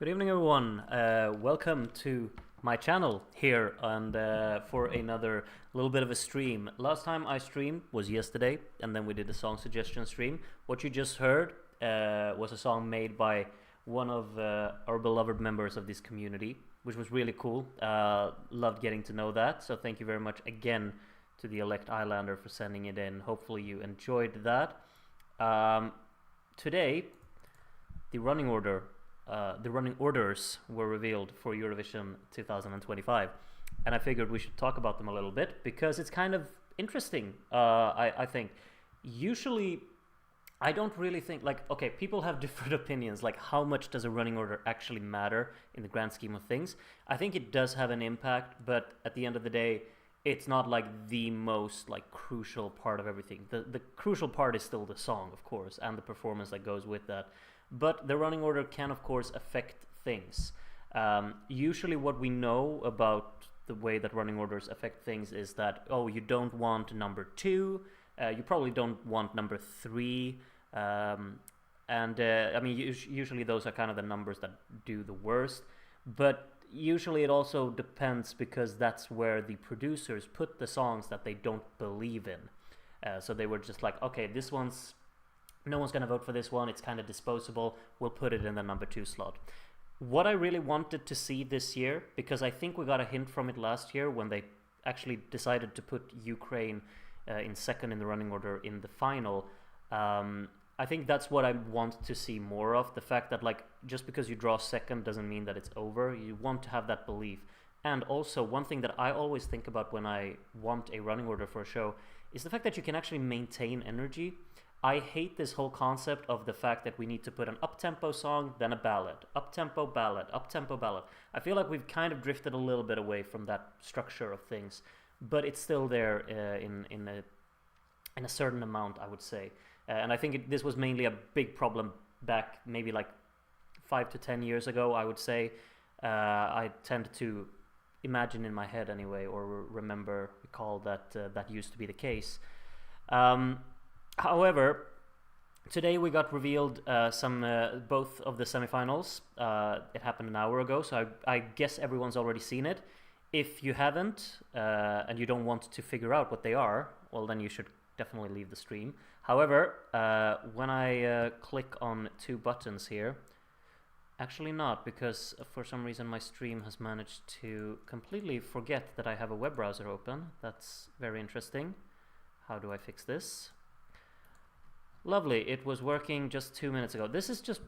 Good evening, everyone. Welcome to my channel here and for another little bit of a stream. Last time I streamed was yesterday, and then we did a song suggestion stream. What you just heard was a song made by one of our beloved members of this community, which was really cool. Loved getting to know that, so thank you very much again to the Elect Islander for sending it in. Hopefully you enjoyed that. Today, the running orders were revealed for Eurovision 2025, and I figured we should talk about them a little bit because it's kind of interesting. I think usually I don't really think okay, people have different opinions, like how much does a running order actually matter in the grand scheme of things. I think it does have an impact, but at the end of the day, it's not like the most crucial part of everything. The crucial part is still the song, of course, and the performance that goes with that. But the running order can, of course, affect things. Usually what we know about the way that running orders affect things is that, oh, you don't want number 2, you probably don't want number 3, I mean, usually those are kind of the numbers that do the worst, but usually it also depends because that's where the producers put the songs that they don't believe in. So they were just like, okay, no one's going to vote for this one, it's kind of disposable, we'll put it in the number 2 slot. What I really wanted to see this year, because I think we got a hint from it last year when they actually decided to put Ukraine in second in the running order in the final, I think that's what I want to see more of. The fact that just because you draw second doesn't mean that it's over. You want to have that belief. And also one thing that I always think about when I want a running order for a show is the fact that you can actually maintain energy. I hate this whole concept of the fact that we need to put an up-tempo song, then a ballad, up-tempo ballad, up-tempo ballad. I feel like we've kind of drifted a little bit away from that structure of things, but it's still there in a certain amount, I would say. And I think this was mainly a big problem back maybe 5 to 10 years ago, I would say. I tend to imagine in my head anyway, or recall that that used to be the case. However, today we got revealed both of the semifinals. It happened an hour ago, so I guess everyone's already seen it. If you haven't, and you don't want to figure out what they are, well, then you should definitely leave the stream. However, when I click on 2 buttons here, actually not, because for some reason my stream has managed to completely forget that I have a web browser open. That's very interesting. How do I fix this? Lovely, it was working just 2 minutes ago. This is just,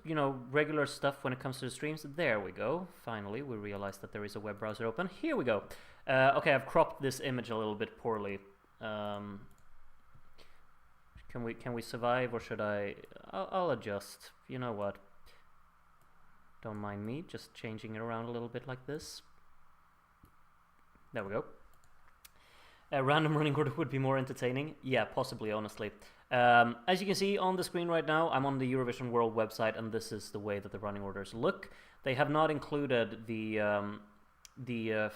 regular stuff when it comes to the streams. There we go. Finally, we realized that there is a web browser open. Here we go. Okay, I've cropped this image a little bit poorly. Can we survive, or should I'll adjust. You know what? Don't mind me, just changing it around a little bit like this. There we go. A random running order would be more entertaining. Yeah, possibly, honestly. As you can see on the screen right now, I'm on the Eurovision World website, and this is the way that the running orders look. They have not included the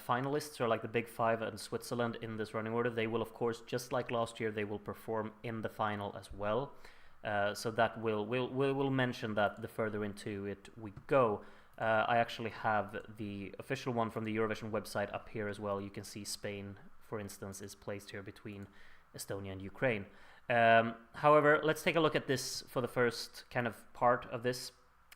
finalists, or the big 5 and Switzerland, in this running order. They will, of course, just like last year, they will perform in the final as well. So that we'll mention that the further into it we go. I actually have the official one from the Eurovision website up here as well. You can see Spain, for instance, is placed here between Estonia and Ukraine. However, let's take a look at this for the first kind of part of this.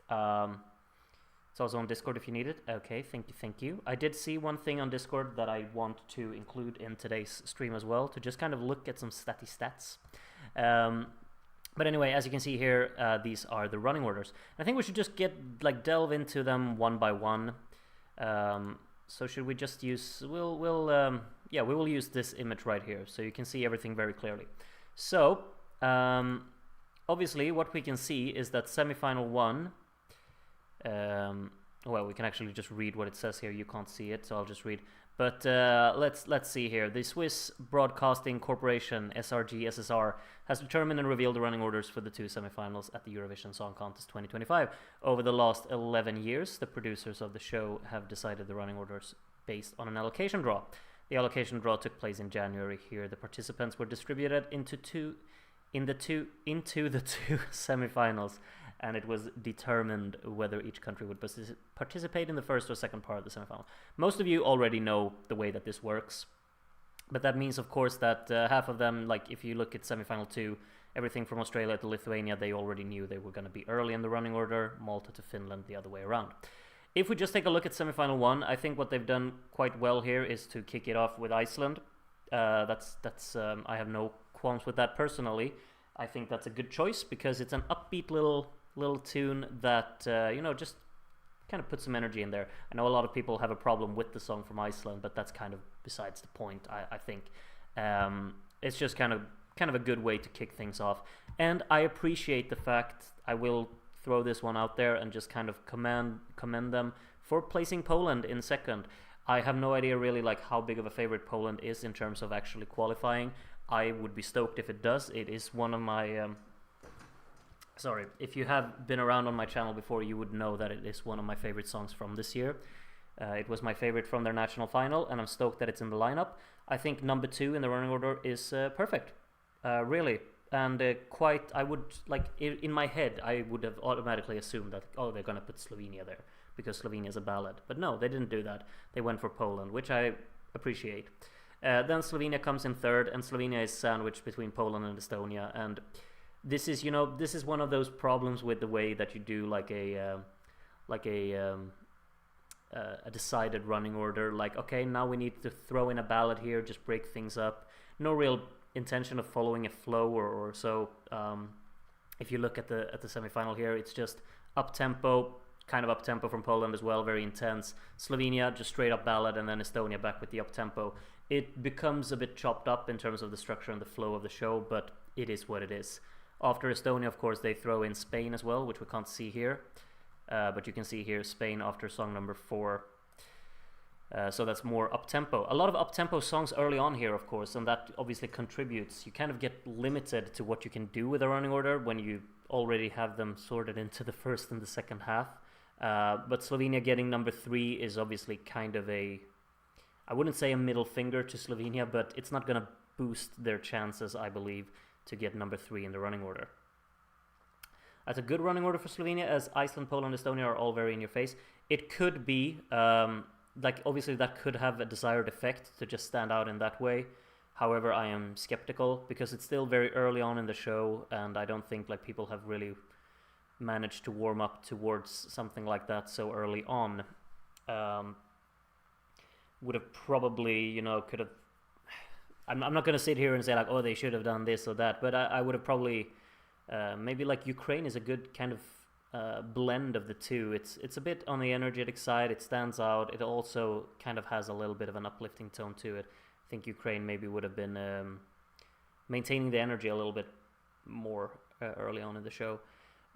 It's also on Discord if you need it. Okay, thank you. I did see one thing on Discord that I want to include in today's stream as well, to just kind of look at some stats. But anyway, as you can see here, these are the running orders. I think we should just delve into them one by one. So should we just use? We will use this image right here, so you can see everything very clearly. So obviously, what we can see is that semifinal 1. Well, we can actually just read what it says here. You can't see it, so I'll just read. But let's see here. The Swiss Broadcasting Corporation, SRG SSR, has determined and revealed the running orders for the 2 semifinals at the Eurovision Song Contest 2025. Over the last 11 years, the producers of the show have decided the running orders based on an allocation draw. The allocation draw took place in January. Here, the participants were distributed into the two semifinals and it was determined whether each country would participate in the first or second part of the semi-final. Most of you already know the way that this works, but that means, of course, that half of them, like if you look at semi-final 2, everything from Australia to Lithuania, they already knew they were going to be early in the running order. Malta to Finland, the other way around. If we just take a look at semi-final 1, I think what they've done quite well here is to kick it off with Iceland. I have no qualms with that personally. I think that's a good choice because it's an upbeat little tune that just kind of puts some energy in there. I know a lot of people have a problem with the song from Iceland, but that's kind of besides the point. I think it's just kind of a good way to kick things off, and I appreciate the fact. I will throw this one out there and just kind of commend them for placing Poland in second. I have no idea really like how big of a favorite Poland is in terms of actually qualifying. I would be stoked if it does. It is one of my sorry, if you have been around on my channel before, you would know that it is one of my favorite songs from this year. It was my favorite from their national final, and I'm stoked that it's in the lineup. I think number 2 in the running order is perfect, really. And I would, like, in my head, I would have automatically assumed that, oh, they're going to put Slovenia there because Slovenia is a ballad. But no, they didn't do that. They went for Poland, which I appreciate. Then Slovenia comes in third, and Slovenia is sandwiched between Poland and Estonia. And this is one of those problems with the way that you do like a decided running order. Like, okay, now we need to throw in a ballad here, just break things up. No real intention of following a flow or so. If you look at the semi-final here, it's just up-tempo, kind of up-tempo from Poland as well, very intense. Slovenia, just straight up ballad, and then Estonia back with the up-tempo. It becomes a bit chopped up in terms of the structure and the flow of the show, but it is what it is. After Estonia, of course, they throw in Spain as well, which we can't see here. But you can see here Spain after song number 4. So that's more up-tempo. A lot of up-tempo songs early on here, of course, and that obviously contributes. You kind of get limited to what you can do with a running order when you already have them sorted into the first and the second half. But Slovenia getting number 3 is obviously kind of I wouldn't say a middle finger to Slovenia, but it's not going to boost their chances, I believe, to get number 3 in the running order. That's a good running order for Slovenia, as Iceland, Poland, Estonia are all very in your face. It could be... obviously that could have a desired effect to just stand out in that way. However, I am skeptical because it's still very early on in the show, and I don't think like people have really managed to warm up towards something like that so early on. Would have probably, could have... I'm not going to sit here and say like, oh, they should have done this or that, but I would have probably... maybe like Ukraine is a good kind of blend of the two. It's a bit on the energetic side. It stands out. It also kind of has a little bit of an uplifting tone to it. I think Ukraine maybe would have been maintaining the energy a little bit more early on in the show.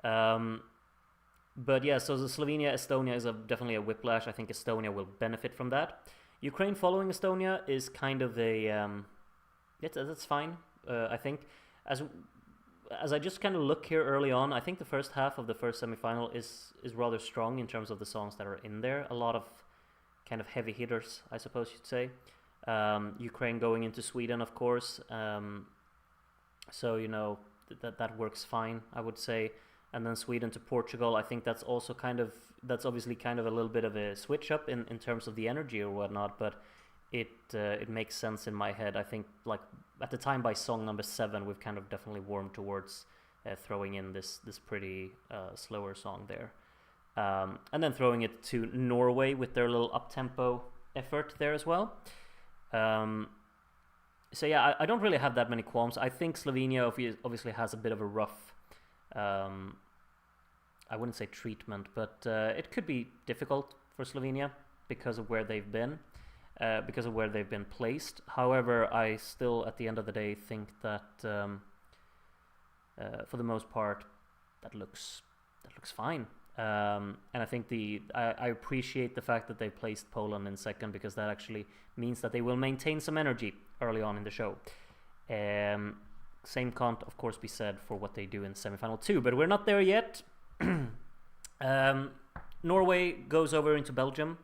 But yeah, so the Slovenia Estonia is definitely a whiplash. I think Estonia will benefit from that. Ukraine following Estonia is kind of that's fine. I think as I just kind of look here early on, I think the first half of the first semi-final is rather strong in terms of the songs that are in there. A lot of kind of heavy hitters, I suppose you'd say. Ukraine going into Sweden, of course. So, that works fine, I would say. And then Sweden to Portugal, I think that's also that's obviously kind of a little bit of a switch up in terms of the energy or whatnot, but it makes sense in my head. I think like at the time by song number 7, we've kind of definitely warmed towards throwing in this pretty slower song there. And then throwing it to Norway with their little up-tempo effort there as well. So yeah, I don't really have that many qualms. I think Slovenia obviously has a bit of a rough, I wouldn't say treatment, but it could be difficult for Slovenia because of where they've been. Because of where they've been placed. However, I still, at the end of the day, think that for the most part, that looks fine. And I think I appreciate the fact that they placed Poland in second, because that actually means that they will maintain some energy early on in the show. Same can't, of course, be said for what they do in semi-final 2, but we're not there yet. Norway goes over into Belgium,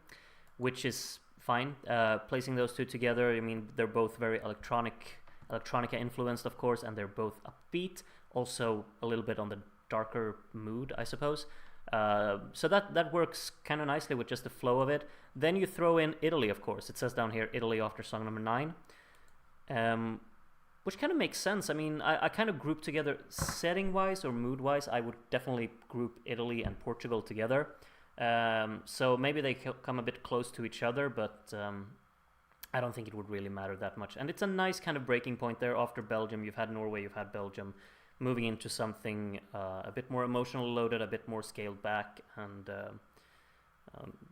which is fine. Placing those two together, I mean, they're both very electronica influenced, of course, and they're both upbeat. Also a little bit on the darker mood, I suppose. So that works kind of nicely with just the flow of it. Then you throw in Italy, of course. It says down here Italy after song number 9, which kind of makes sense. I mean, I kind of group together setting wise or mood wise. I would definitely group Italy and Portugal together. So maybe they come a bit close to each other, but I don't think it would really matter that much. And it's a nice kind of breaking point there. After Belgium, you've had Norway, you've had Belgium, moving into something a bit more emotional loaded, a bit more scaled back, and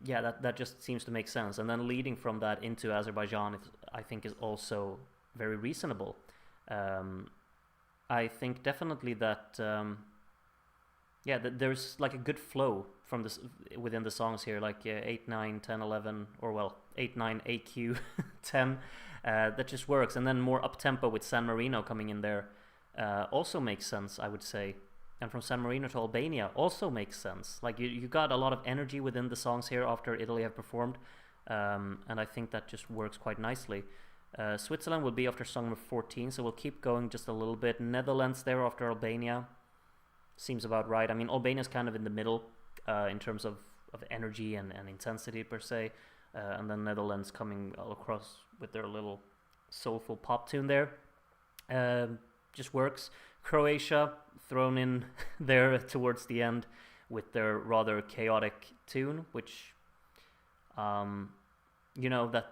yeah, that just seems to make sense. And then leading from that into Azerbaijan, I think is also very reasonable. I think definitely that there's like a good flow from this within the songs here, like 8, 9, 10, 11, or well, 8, 9, AQ, 10. That just works. And then more up tempo with San Marino coming in there also makes sense, I would say. And from San Marino to Albania also makes sense. Like you got a lot of energy within the songs here after Italy have performed, and I think that just works quite nicely. Switzerland will be after song number 14, so we'll keep going just a little bit. Netherlands there after Albania seems about right. I mean, Albania's kind of in the middle in terms of energy and intensity per se, and then Netherlands coming all across with their little soulful pop tune there. Just works. Croatia thrown in there towards the end with their rather chaotic tune, which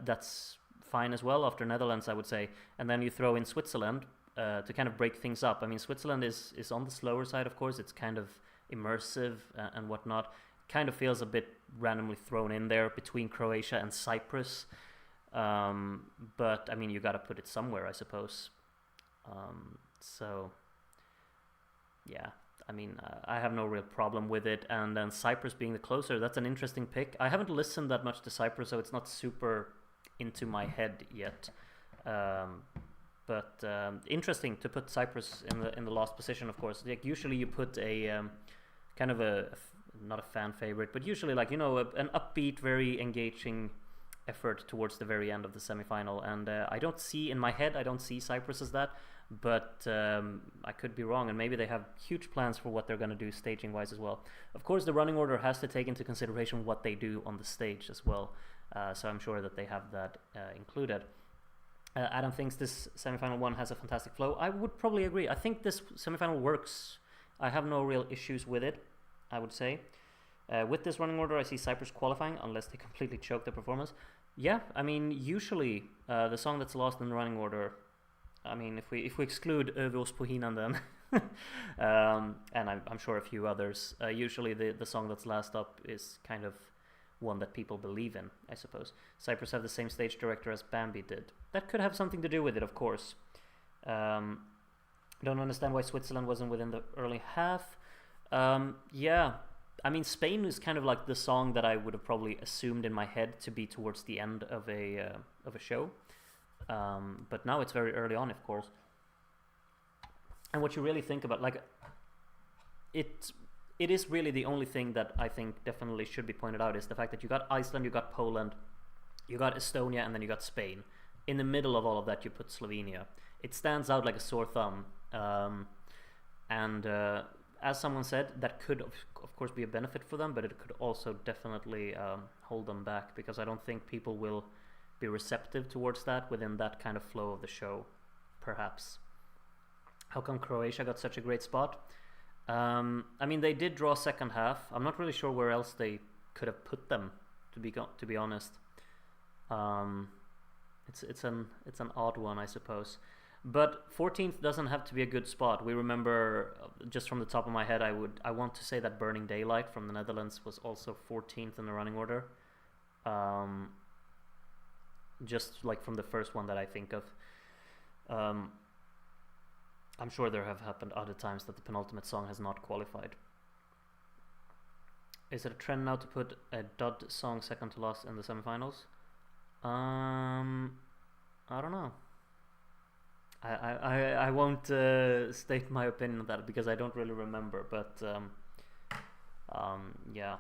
that's fine as well after Netherlands, I would say. And then you throw in Switzerland to kind of break things up. I mean, Switzerland is on the slower side, of course. It's kind of immersive and whatnot. Kind of feels a bit randomly thrown in there between Croatia and Cyprus. But I mean, you got to put it somewhere, I suppose. So yeah, I mean, I have no real problem with it. And then Cyprus being the closer, that's an interesting pick. I haven't listened that much to Cyprus, so it's not super into my head yet. But interesting to put Cyprus in the last position, of course. Like usually you put a kind of not a fan favorite, but usually like an upbeat, very engaging effort towards the very end of the semifinal. And I don't see in my head, I don't see Cyprus as that. But I could be wrong, and maybe they have huge plans for what they're going to do staging wise as well. Of course, the running order has to take into consideration what they do on the stage as well, so I'm sure that they have that included. Adam thinks this semifinal one has a fantastic flow. I would probably agree. I think this semifinal works. I have no real issues with it, I would say. With this running order, I see Cyprus qualifying unless they completely choke the performance. Yeah, I mean, usually the song that's lost in the running order, I mean, if we exclude Övos på hinnan then, and I'm sure a few others, usually the song that's last up is kind of one that people believe in, I suppose. Cyprus have the same stage director as Bambi did. That could have something to do with it, of course. Don't understand why Switzerland wasn't within the early half. Yeah, I mean, Spain is kind of like the song that I would have probably assumed in my head to be towards the end of a show. But now it's very early on, of course. And what you really think about, like, it is really the only thing that I think definitely should be pointed out is the fact that you got Iceland, you got Poland, you got Estonia, and then you got Spain. In the middle of all of that, you put Slovenia. It stands out like a sore thumb. And as someone said, that could, of course, be a benefit for them, but it could also definitely hold them back, because I don't think people will be receptive towards that within that kind of flow of the show, perhaps. How come Croatia got such a great spot? I mean, they did draw second half. I'm not really sure where else they could have put them, to be honest. It's an odd one, I suppose. But 14th doesn't have to be a good spot. We remember, just from the top of my head, I want to say that Burning Daylight from the Netherlands was also 14th in the running order. Just like from the first one that I think of. I'm sure there have happened other times that the penultimate song has not qualified. Is it a trend now to put a dud song second to last in the semifinals? I don't know. I won't state my opinion on that because I don't really remember, but yeah.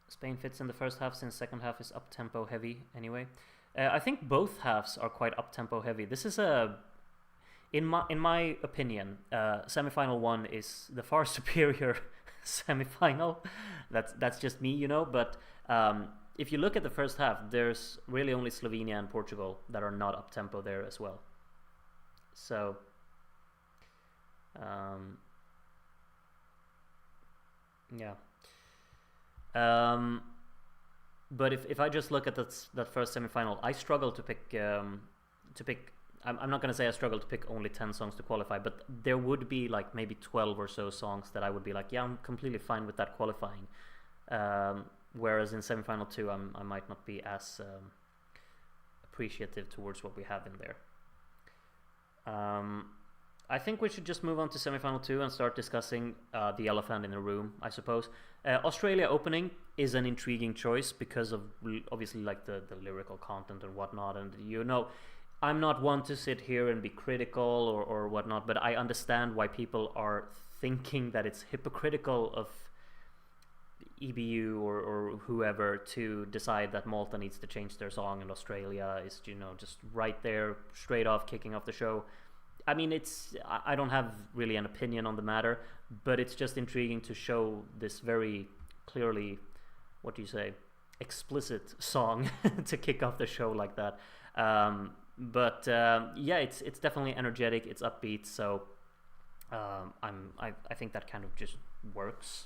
Spain fits in the first half since second half is up-tempo heavy anyway. I think both halves are quite up-tempo heavy. This is in my opinion, semifinal one is the far superior semifinal. That's just me, But if you look at the first half, there's really only Slovenia and Portugal that are not up tempo there as well. So, yeah. But if I just look at that first semifinal, I struggle to pick I'm not going to say I struggle to pick only 10 songs to qualify, but there would be like maybe 12 or so songs that I would be like, yeah, I'm completely fine with that qualifying. Whereas in semifinal 2, I might not be as appreciative towards what we have in there. I think we should just move on to semifinal 2 and start discussing the elephant in the room, I suppose. Australia opening is an intriguing choice because of obviously like the lyrical content and whatnot, and I'm not one to sit here and be critical or whatnot, but I understand why people are thinking that it's hypocritical of EBU or whoever to decide that Malta needs to change their song and Australia is, just right there, straight off, kicking off the show. I mean, I don't have really an opinion on the matter, but it's just intriguing to show this very clearly, what do you say, explicit song to kick off the show like that. But it's definitely energetic. It's upbeat. So I think that kind of just works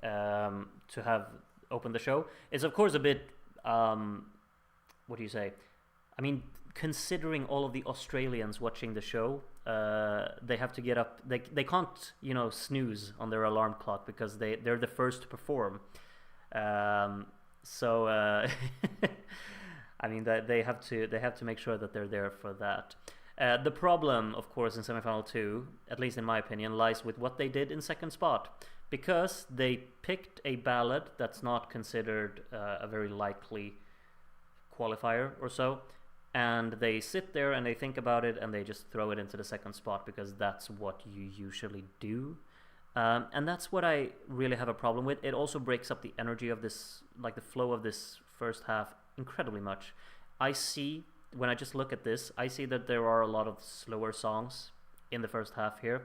to have opened the show. It's of course a bit what do you say? I mean, considering all of the Australians watching the show, they have to get up. They can't snooze on their alarm clock because they're the first to perform. So. I mean, they have to make sure that they're there for that. The problem, of course, in semifinal 2, at least in my opinion, lies with what they did in second spot, because they picked a ballad that's not considered a very likely qualifier or so, and they sit there and they think about it and they just throw it into the second spot because that's what you usually do. And that's what I really have a problem with. It also breaks up the energy of this, like the flow of this first half incredibly much. When I just look at this, I see that there are a lot of slower songs in the first half here.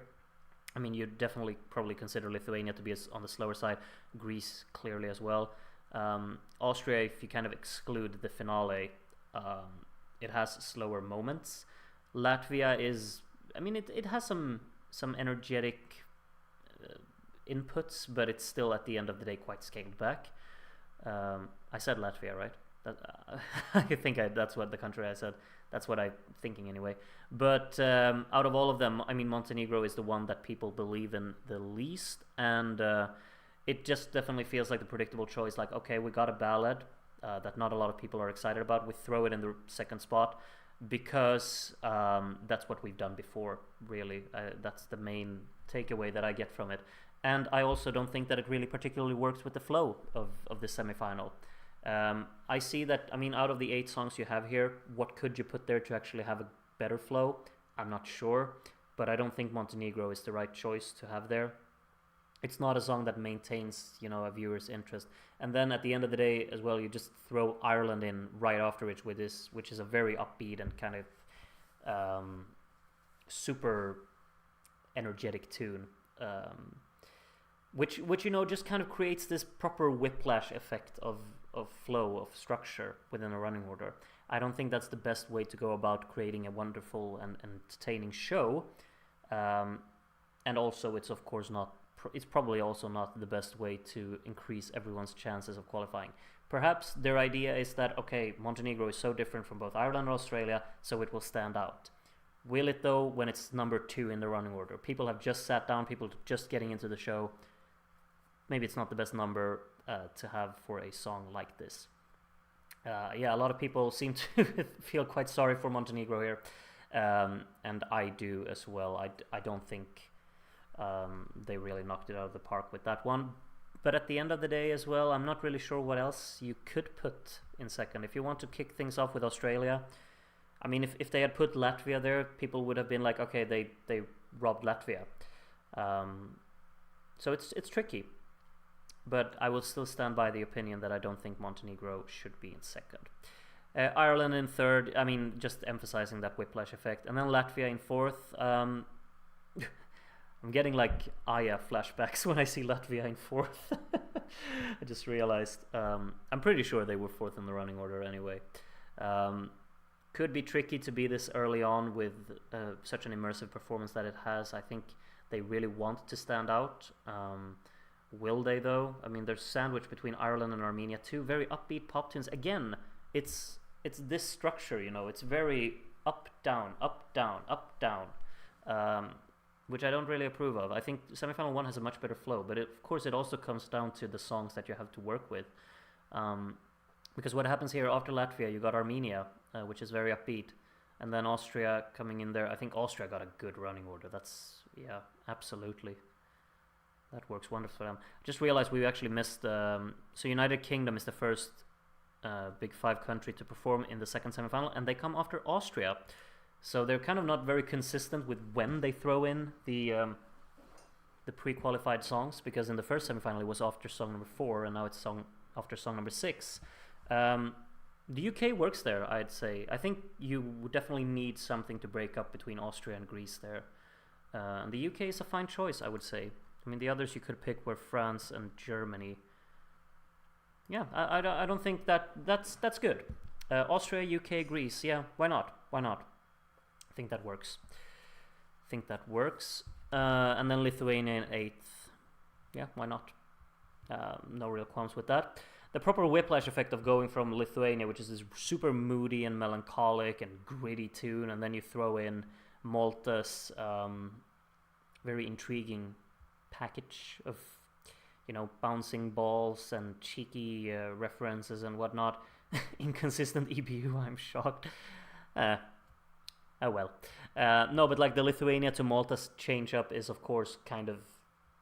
I mean, you'd definitely probably consider Lithuania to be on the slower side, Greece clearly as well. Austria, if you kind of exclude the finale, it has slower moments. Latvia it has some energetic inputs, but it's still at the end of the day quite scaled back. I said Latvia, right? I think that's what the country I said. That's what I'm thinking anyway. But out of all of them, I mean, Montenegro is the one that people believe in the least, and it just definitely feels like the predictable choice. Like, okay, we got a ballad that not a lot of people are excited about. We throw it in the second spot because that's what we've done before, really. That's the main takeaway that I get from it. And I also don't think that it really particularly works with the flow of the semifinal. I see that, I mean, out of the 8 songs you have here, what could you put there to actually have a better flow? I'm not sure, but I don't think Montenegro is the right choice to have there. It's not a song that maintains, a viewer's interest. And then at the end of the day as well, you just throw Ireland in right after it with this, which is a very upbeat and kind of super energetic tune. Which just kind of creates this proper whiplash effect of flow, of structure within a running order. I don't think that's the best way to go about creating a wonderful and entertaining show. And also, it's of course not. It's probably also not the best way to increase everyone's chances of qualifying. Perhaps their idea is that, okay, Montenegro is so different from both Ireland and Australia, so it will stand out. Will it though, when it's number 2 in the running order? People have just sat down, people just getting into the show. Maybe it's not the best number to have for a song like this. A lot of people seem to feel quite sorry for Montenegro here, and I do as well. I don't think they really knocked it out of the park with that one. But at the end of the day as well, I'm not really sure what else you could put in second. If you want to kick things off with Australia, I mean, if they had put Latvia there, people would have been like, okay, they robbed Latvia. So it's tricky. But I will still stand by the opinion that I don't think Montenegro should be in second. Ireland in third. I mean, just emphasizing that whiplash effect, and then Latvia in fourth. I'm getting like Aya flashbacks when I see Latvia in fourth. I just realized. I'm pretty sure they were fourth in the running order anyway. Could be tricky to be this early on with such an immersive performance that it has. I think they really want to stand out. Will they though? I mean, there's sandwich between Ireland and Armenia, two very upbeat pop tunes. Again, it's this structure, you know. It's very up down, up down, up down. Which I don't really approve of. I think semifinal 1 has a much better flow, but of course it also comes down to the songs that you have to work with. Because what happens here after Latvia, you got Armenia, which is very upbeat, and then Austria coming in there. I think Austria got a good running order. Yeah, absolutely. That works wonderful for them. Just realized we actually missed. So United Kingdom is the first Big Five country to perform in the second semifinal, and they come after Austria. So they're kind of not very consistent with when they throw in the pre-qualified songs, because in the first semifinal it was after song number 4, and now it's after song number 6. The UK works there, I'd say. I think you would definitely need something to break up between Austria and Greece there. And the UK is a fine choice, I would say. I mean, the others you could pick were France and Germany. Yeah, I don't think that's good. Austria, UK, Greece. Yeah, why not? Why not? I think that works. And then Lithuania in 8th. Yeah, why not? No real qualms with that. The proper whiplash effect of going from Lithuania, which is this super moody and melancholic and gritty tune, and then you throw in Malta's very intriguing package of, you know, bouncing balls and cheeky references and whatnot. Inconsistent EBU, I'm shocked. Oh well. No, but like the Lithuania to Malta change up is of course kind of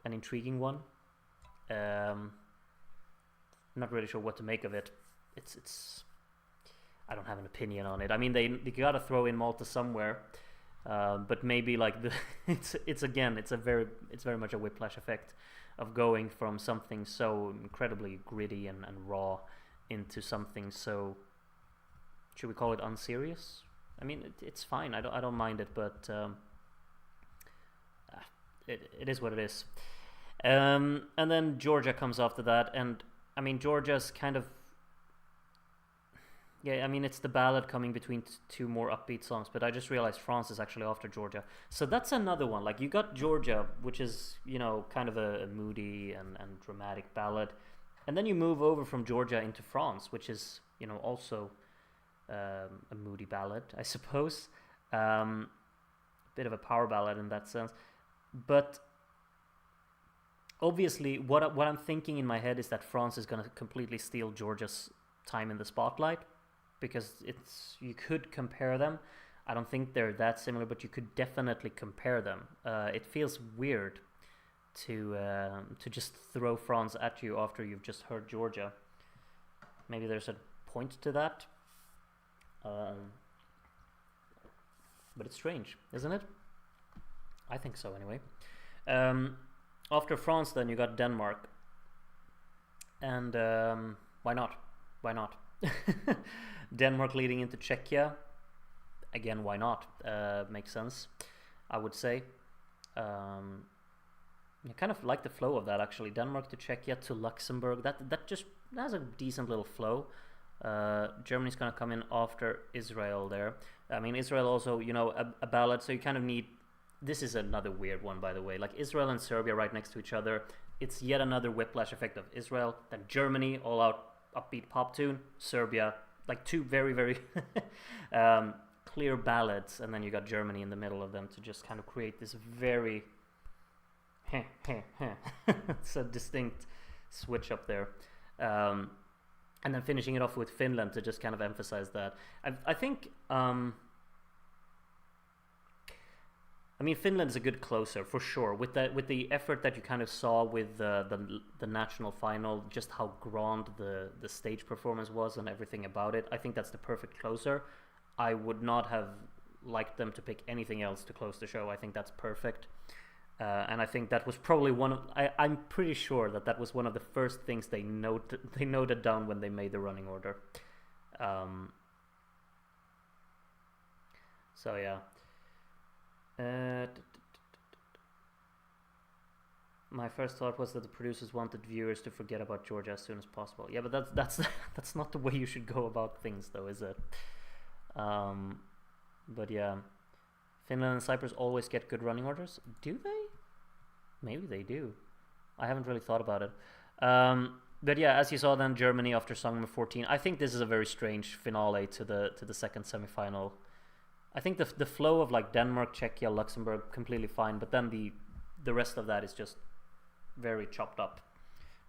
an intriguing one. Not really sure what to make of it. It's I don't have an opinion on it. I mean, they gotta throw in Malta somewhere, but maybe like it's very much a whiplash effect of going from something so incredibly gritty and raw into something so, should we call it unserious? I mean, it's fine. I don't mind it, but it is what it is. And then Georgia comes after that, and I mean, Georgia's kind of, yeah, I mean, it's the ballad coming between two more upbeat songs, but I just realized France is actually after Georgia. So that's another one. Like, you got Georgia, which is, you know, kind of a moody and dramatic ballad. And then you move over from Georgia into France, which is, you know, also a moody ballad, I suppose. A bit of a power ballad in that sense. But obviously, what I'm thinking in my head is that France is going to completely steal Georgia's time in the spotlight, because you could compare them. I don't think they're that similar, but you could definitely compare them. It feels weird to just throw France at you after you've just heard Georgia. Maybe there's a point to that. But it's strange, isn't it? I think so, anyway. After France, then you got Denmark, and why not? Why not? Denmark leading into Czechia. Again, why not? Makes sense, I would say. I kind of like the flow of that, actually. Denmark to Czechia to Luxembourg. That has a decent little flow. Germany's going to come in after Israel there. I mean, Israel also, you know, a ballad, so you kind of need... This is another weird one, by the way. Like, Israel and Serbia right next to each other. It's yet another whiplash effect of Israel. Then Germany, all-out upbeat pop tune. Serbia, like two very, very clear ballads. And then you got Germany in the middle of them to just kind of create this very... It's a distinct switch up there. And then finishing it off with Finland to just kind of emphasize that. I think... I mean, Finland is a good closer for sure. With the effort that you kind of saw with the national final, just how grand the stage performance was and everything about it, I think that's the perfect closer. I would not have liked them to pick anything else to close the show. I think that's perfect, and I think that was probably one of. I'm pretty sure that was one of the first things they noted down when they made the running order. So yeah. Uh, My first thought was that the producers wanted viewers to forget about Georgia as soon as possible. Yeah, but that's that's not the way you should go about things, though, is it? But yeah, Finland and Cyprus always get good running orders. Do they? Maybe they do. I haven't really thought about it. But yeah, as you saw, then Germany after song number 14. I think this is a very strange finale to the second semifinal. I think the flow of like Denmark, Czechia, Luxembourg completely fine, but then the rest of that is just very chopped up.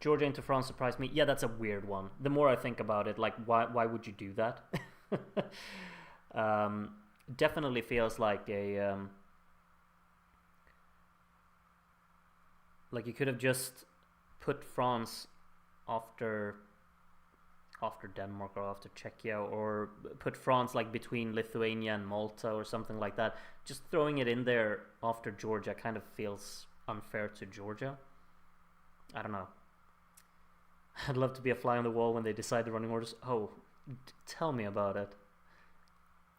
Georgia into France surprised me. Yeah, that's a weird one. The more I think about it, like why would you do that? Definitely feels like a like you could have just put France after Denmark or after Czechia, or put France like between Lithuania and Malta or something like that. Just throwing it in there after Georgia kind of feels unfair to Georgia. I don't know. I'd love to be a fly on the wall when they decide the running orders. Oh, tell me about it.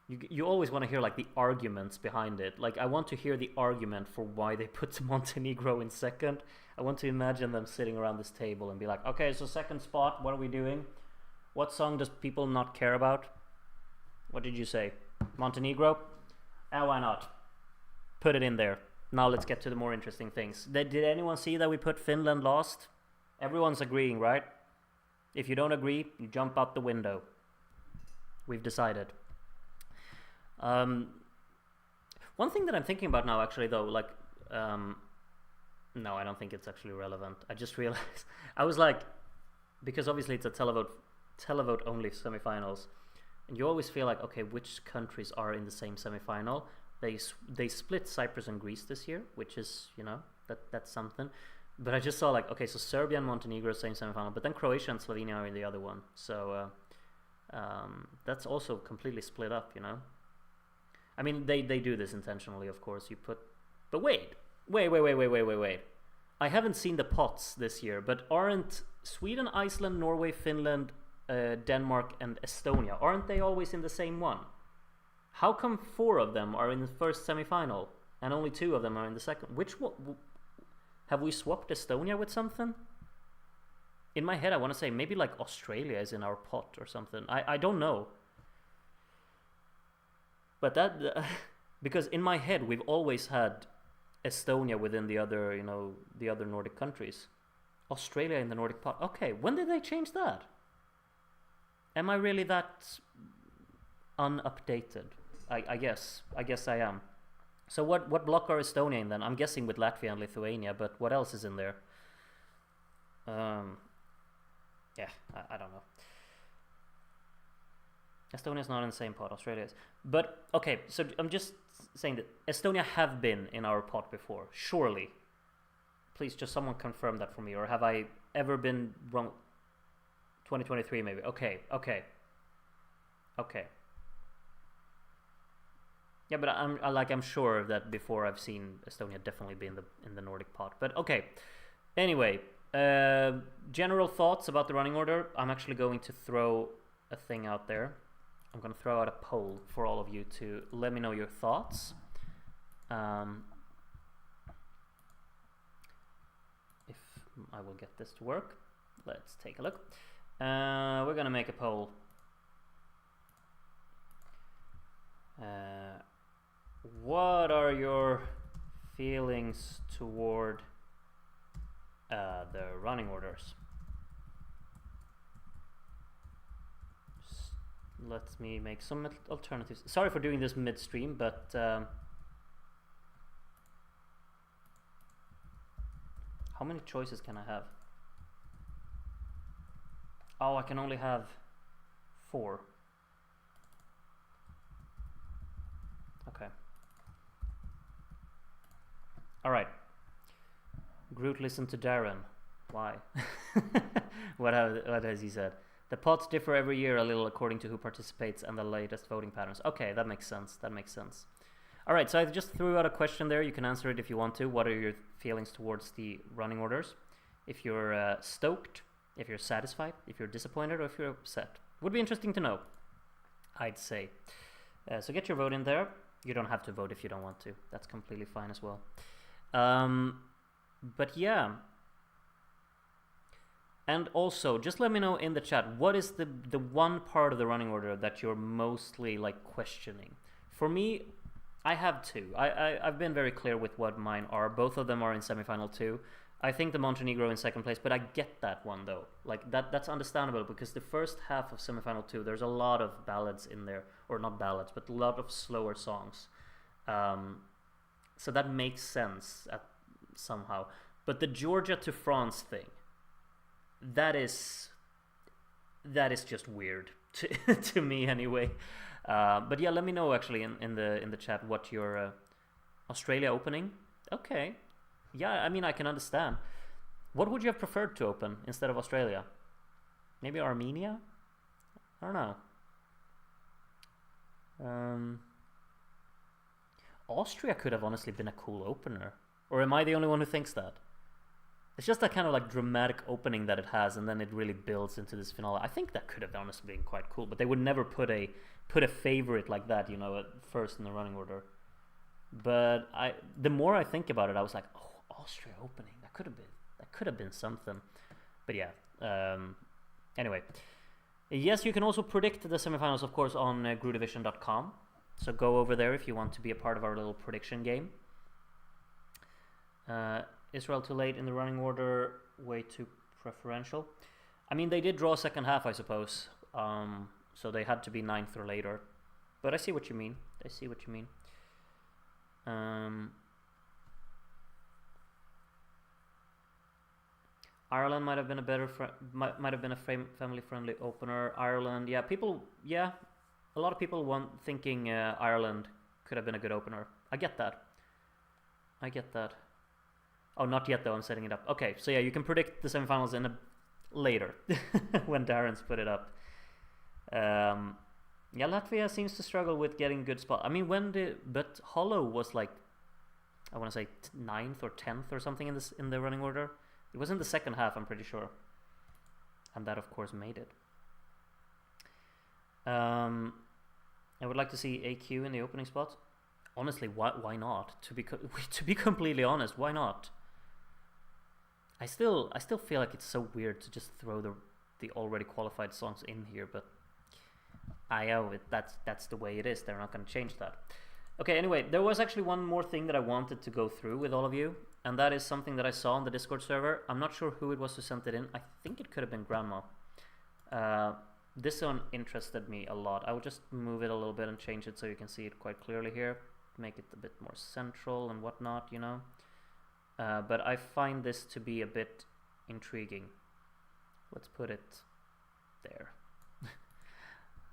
You always want to hear like the arguments behind it. Like I want to hear the argument for why they put Montenegro in second. I want to imagine them sitting around this table and be like, okay, so second spot, what are we doing? What song does people not care about? What did you say? Montenegro? Why not? Put it in there. Now let's get to the more interesting things. Did anyone see that we put Finland last? Everyone's agreeing, right? If you don't agree, you jump out the window. We've decided. One thing that I'm thinking about now, actually, though, like, no, I don't think it's actually relevant. I just realized, I was like, because obviously it's a televote only semifinals, and you always feel like, okay, which countries are in the same semifinal? They split Cyprus and Greece this year, which is, you know, that's something. But I just saw like, okay, so Serbia and Montenegro same semifinal, but then Croatia and Slovenia are in the other one. So that's also completely split up, you know. I mean, they do this intentionally, of course. But wait. I haven't seen the pots this year, but aren't Sweden, Iceland, Norway, Finland, Denmark, and Estonia, aren't they always in the same one? How come 4 of them are in the first semifinal and only 2 of them are in the second? Which one? Have we swapped Estonia with something? In my head, I want to say maybe like Australia is in our pot or something. I don't know. But that because in my head we've always had Estonia within the other, you know, the other Nordic countries. Australia in the Nordic pot. Okay, when did they change that? Am I really that unupdated? I guess I am. So what block are Estonia in then? I'm guessing with Latvia and Lithuania, but what else is in there? Yeah, I don't know. Estonia's not in the same pot, Australia is. But, okay, so I'm just saying that Estonia have been in our pot before, surely. Please, just someone confirm that for me, or have I ever been wrong? 2023 maybe. Okay. Yeah, but I'm sure that before I've seen Estonia definitely be in the Nordic pot. But okay. Anyway, general thoughts about the running order. I'm actually going to throw a thing out there. I'm going to throw out a poll for all of you to let me know your thoughts. If I will get this to work. Let's take a look. We're going to make a poll. What are your feelings toward the running orders? Let me make some alternatives. Sorry for doing this midstream, but how many choices can I have? Oh, I can only have 4. Okay. Alright. Groot listened to Darren. Why? What has he said? The pots differ every year a little according to who participates and the latest voting patterns. Okay, that makes sense. Alright, so I just threw out a question there. You can answer it if you want to. What are your feelings towards the running orders? If you're stoked, if you're satisfied, if you're disappointed, or if you're upset. Would be interesting to know, I'd say. So get your vote in there. You don't have to vote if you don't want to. That's completely fine as well. But yeah. And also, just let me know in the chat, what is the one part of the running order that you're mostly like questioning? For me, I have two. I've been very clear with what mine are. Both of them are in semi-final 2. I think the Montenegro in second place, but I get that one though. Like that's understandable because the first half of semi-final 2, there's a lot of ballads in there, or not ballads, but a lot of slower songs. So that makes sense somehow. But the Georgia to France thing, that is just weird to me anyway. But yeah, let me know actually in the chat what your Australia opening. Okay, yeah, I mean I can understand. What would you have preferred to open instead of Australia? Maybe Armenia? I don't know. Austria could have honestly been a cool opener, or am I the only one who thinks that? It's just that kind of like dramatic opening that it has, and then it really builds into this finale. I think that could have honestly been quite cool, but they would never put a favorite like that, you know, at first in the running order. But the more I think about it, I was like, oh, Austria opening, that could have been something. But yeah, anyway, yes, you can also predict the semifinals, of course, on groovision.com. So go over there if you want to be a part of our little prediction game. Israel too late in the running order, way too preferential. I mean, they did draw second half, I suppose. So they had to be 9th or later. But I see what you mean. Ireland might have been a better might have been a family-friendly opener. Ireland, yeah, a lot of people thinking Ireland could have been a good opener. I get that. Oh, not yet though. I'm setting it up. Okay, so yeah, you can predict the semifinals later when Darren's put it up. Yeah, Latvia seems to struggle with getting good spot. I mean, but Hollow was like, I want to say 9th or 10th or something in the running order. It was in the second half, I'm pretty sure, and that of course made it. I would like to see AQ in the opening spot. Honestly, why not? To be completely honest, why not? I still feel like it's so weird to just throw the already qualified songs in here, but I know that's the way it is. They're not going to change that. Okay, anyway, there was actually one more thing that I wanted to go through with all of you, and that is something that I saw on the Discord server. I'm not sure who it was who sent it in. I think it could have been Grandma. This one interested me a lot. I will just move it a little bit and change it so you can see it quite clearly here. Make it a bit more central and whatnot, you know. But I find this to be a bit intriguing. Let's put it there.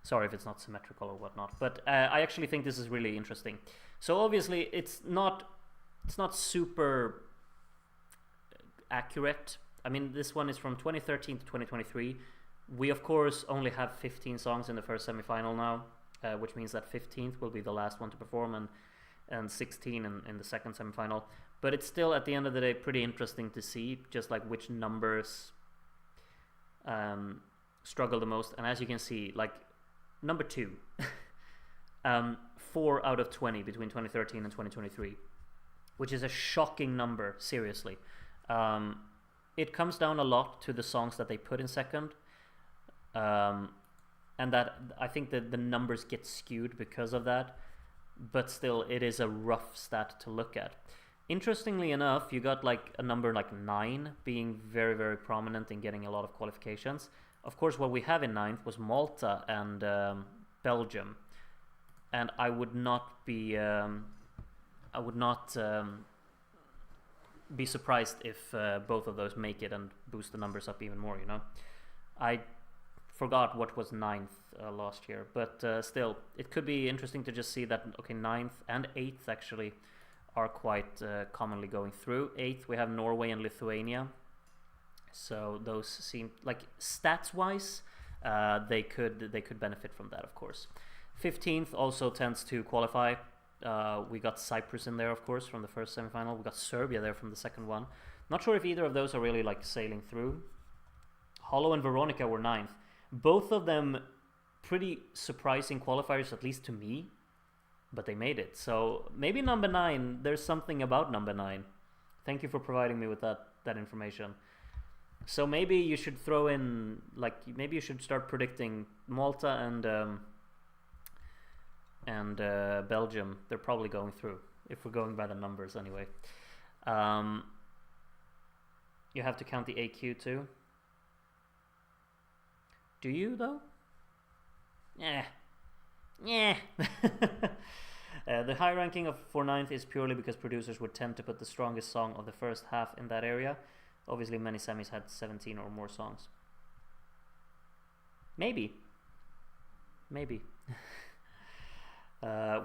Sorry if it's not symmetrical or whatnot, but I actually think this is really interesting. So obviously it's not super accurate. I mean, this one is from 2013 to 2023. We of course only have 15 songs in the first semifinal now, which means that 15th will be the last one to perform, and 16 in the second semifinal. But it's still, at the end of the day, pretty interesting to see just like which numbers struggle the most. And as you can see, like number 2, 4 out of 20 between 2013 and 2023, which is a shocking number, seriously. It comes down a lot to the songs that they put in second, and that I think that the numbers get skewed because of that, but still it is a rough stat to look at. Interestingly enough, you got like a number like 9 being very, very prominent in getting a lot of qualifications. Of course, what we have in 9th was Malta and Belgium, and I would not be surprised if both of those make it and boost the numbers up even more. You know, I forgot what was 9th last year, but still, it could be interesting to just see that. Okay, 9th and 8th actually are quite commonly going through. 8th we have Norway and Lithuania. So those seem like stats-wise, they could benefit from that, of course. 15th also tends to qualify. We got Cyprus in there, of course, from the first semifinal. We got Serbia there from the second one. Not sure if either of those are really like sailing through. Hollow and Veronica were 9th. Both of them pretty surprising qualifiers, at least to me. but they made it. So maybe number 9. There's something about number 9. Thank you for providing me with that information. So maybe you should throw in, like, maybe you should start predicting Malta and Belgium. They're probably going through, if we're going by the numbers anyway. You have to count the AQ too. Do you though? Yeah. The high ranking for 9th is purely because producers would tend to put the strongest song of the first half in that area. Obviously, many semis had 17 or more songs. Maybe. We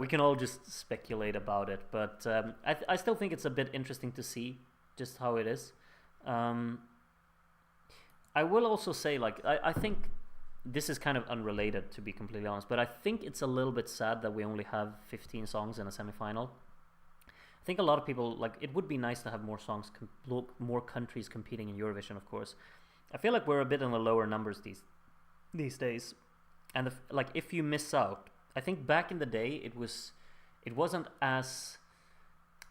can all just speculate about it, but I still think it's a bit interesting to see just how it is. I will also say, like, I think this is kind of unrelated, to be completely honest, but I think it's a little bit sad that we only have 15 songs in a semi-final. I think a lot of people, like, it would be nice to have more songs, more countries competing in Eurovision, of course. I feel like we're a bit on the lower numbers these days, and like, if you miss out, I think back in the day it wasn't as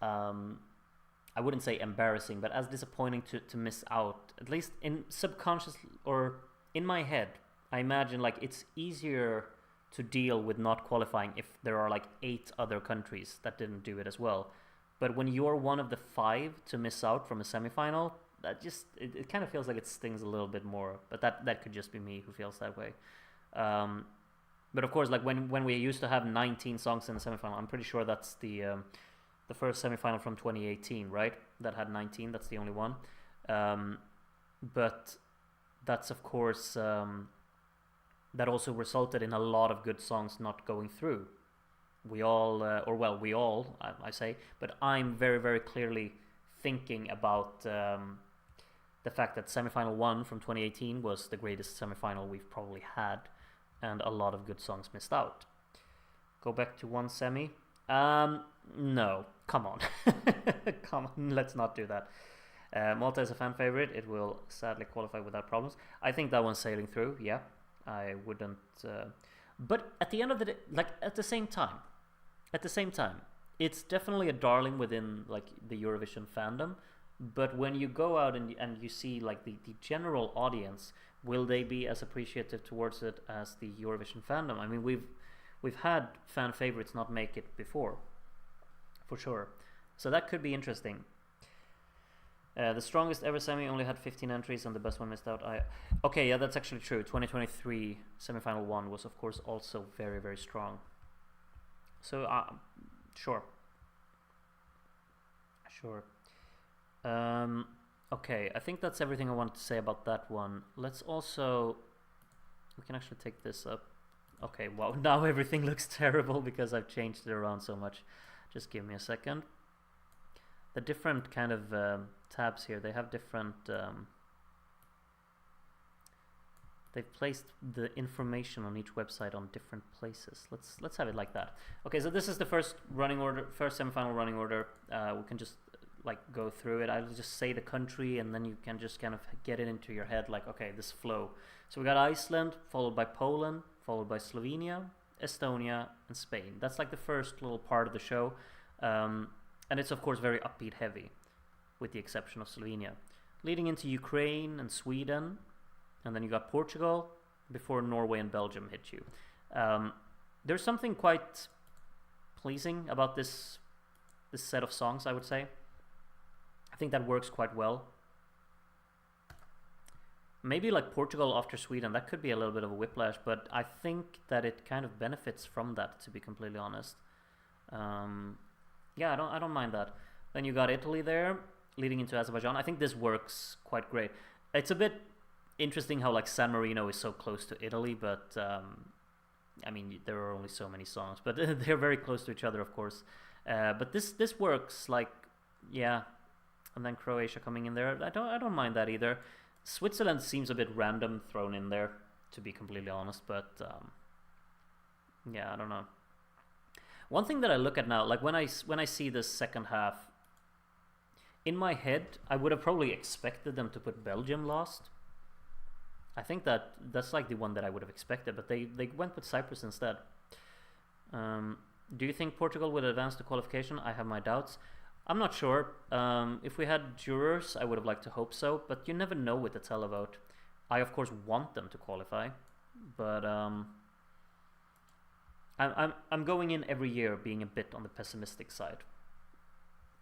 I wouldn't say embarrassing, but as disappointing to miss out. At least in subconscious, or in my head, I imagine, like, it's easier to deal with not qualifying if there are like 8 other countries that didn't do it as well. But when you're one of the 5 to miss out from a semi-final, that just it kind of feels like it stings a little bit more. But that could just be me who feels that way. But of course, like, when we used to have 19 songs in the semi-final, I'm pretty sure that's the first semi-final from 2018, right? That had 19. That's the only one. But that's, of course, that also resulted in a lot of good songs not going through. We all, I say, but I'm very, very clearly thinking about the fact that semi-final 1 from 2018 was the greatest semi-final we've probably had, and a lot of good songs missed out. Go back to 1 semi. No, come on. Come on, let's not do that. Malta is a fan favorite. It will sadly qualify without problems. I think that one's sailing through, yeah. I wouldn't... but at the end of the day, like, at the same time, it's definitely a darling within, like, the Eurovision fandom. But when you go out and you see, like, the general audience, will they be as appreciative towards it as the Eurovision fandom? I mean, we've had fan favorites not make it before, for sure. So that could be interesting. The strongest ever semi only had 15 entries, and the best one missed out. Okay, yeah, that's actually true. 2023 semifinal 1 was, of course, also very, very strong. So, sure. Okay, I think that's everything I wanted to say about that one. Let's also... We can actually take this up. Okay, wow, now everything looks terrible because I've changed it around so much. Just give me a second. The different kind of tabs here, they have different... they've placed the information on each website on different places. Let's have it like that. Okay, so this is the first running order, first semifinal running order. We can just like go through it. I'll just say the country, and then you can just kind of get it into your head, like, okay, this flow. So we got Iceland, followed by Poland, followed by Slovenia, Estonia, and Spain. That's like the first little part of the show. And it's, of course, very upbeat heavy, with the exception of Slovenia. Leading into Ukraine and Sweden, and then you got Portugal, before Norway and Belgium hit you. There's something quite pleasing about this set of songs, I would say. I think that works quite well. Maybe like Portugal after Sweden, that could be a little bit of a whiplash, but I think that it kind of benefits from that, to be completely honest. Yeah, I don't mind that. Then you got Italy there, leading into Azerbaijan. I think this works quite great. It's a bit interesting how like San Marino is so close to Italy, but I mean, there are only so many songs, but they're very close to each other, of course. But this works, like, yeah. And then Croatia coming in there. I don't mind that either. Switzerland seems a bit random thrown in there, to be completely honest, but yeah, I don't know. One thing that I look at now, like when I see this second half, in my head, I would have probably expected them to put Belgium last. I think that's like the one that I would have expected, but they went with Cyprus instead. Do you think Portugal would advance to qualification? I have my doubts. I'm not sure. If we had jurors, I would have liked to hope so, but you never know with the televote. I of course want them to qualify, but I'm going in every year being a bit on the pessimistic side.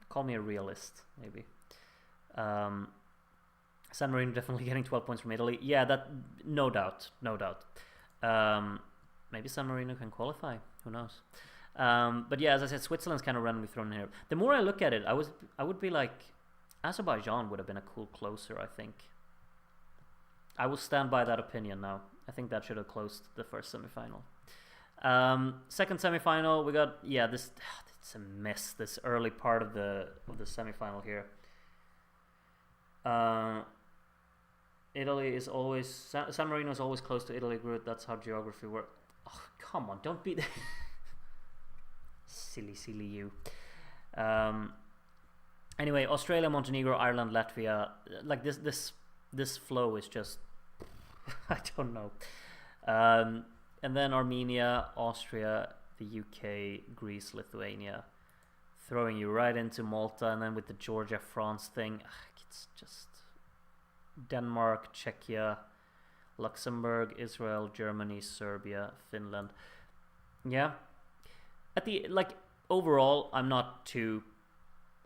Call me a realist, maybe. San Marino definitely getting 12 points from Italy. Yeah, that no doubt. Maybe San Marino can qualify. Who knows? But yeah, as I said, Switzerland's kind of randomly thrown in here. The more I look at it, I would be like, Azerbaijan would have been a cool closer, I think. I will stand by that opinion now. I think that should have closed the first semi-final. Second semi-final, we got, yeah, this, it's a mess, this early part of the semi-final here. Italy is always, San Marino is always close to Italy group. That's how geography works. Oh, come on, don't be silly you. Anyway, Australia, Montenegro, Ireland, Latvia. Like this flow is just I don't know. And then Armenia, Austria, the UK, Greece, Lithuania, throwing you right into Malta, and then with the Georgia, France thing, it's just Denmark, Czechia, Luxembourg, Israel, Germany, Serbia, Finland. Yeah. At the, like, overall, I'm not too,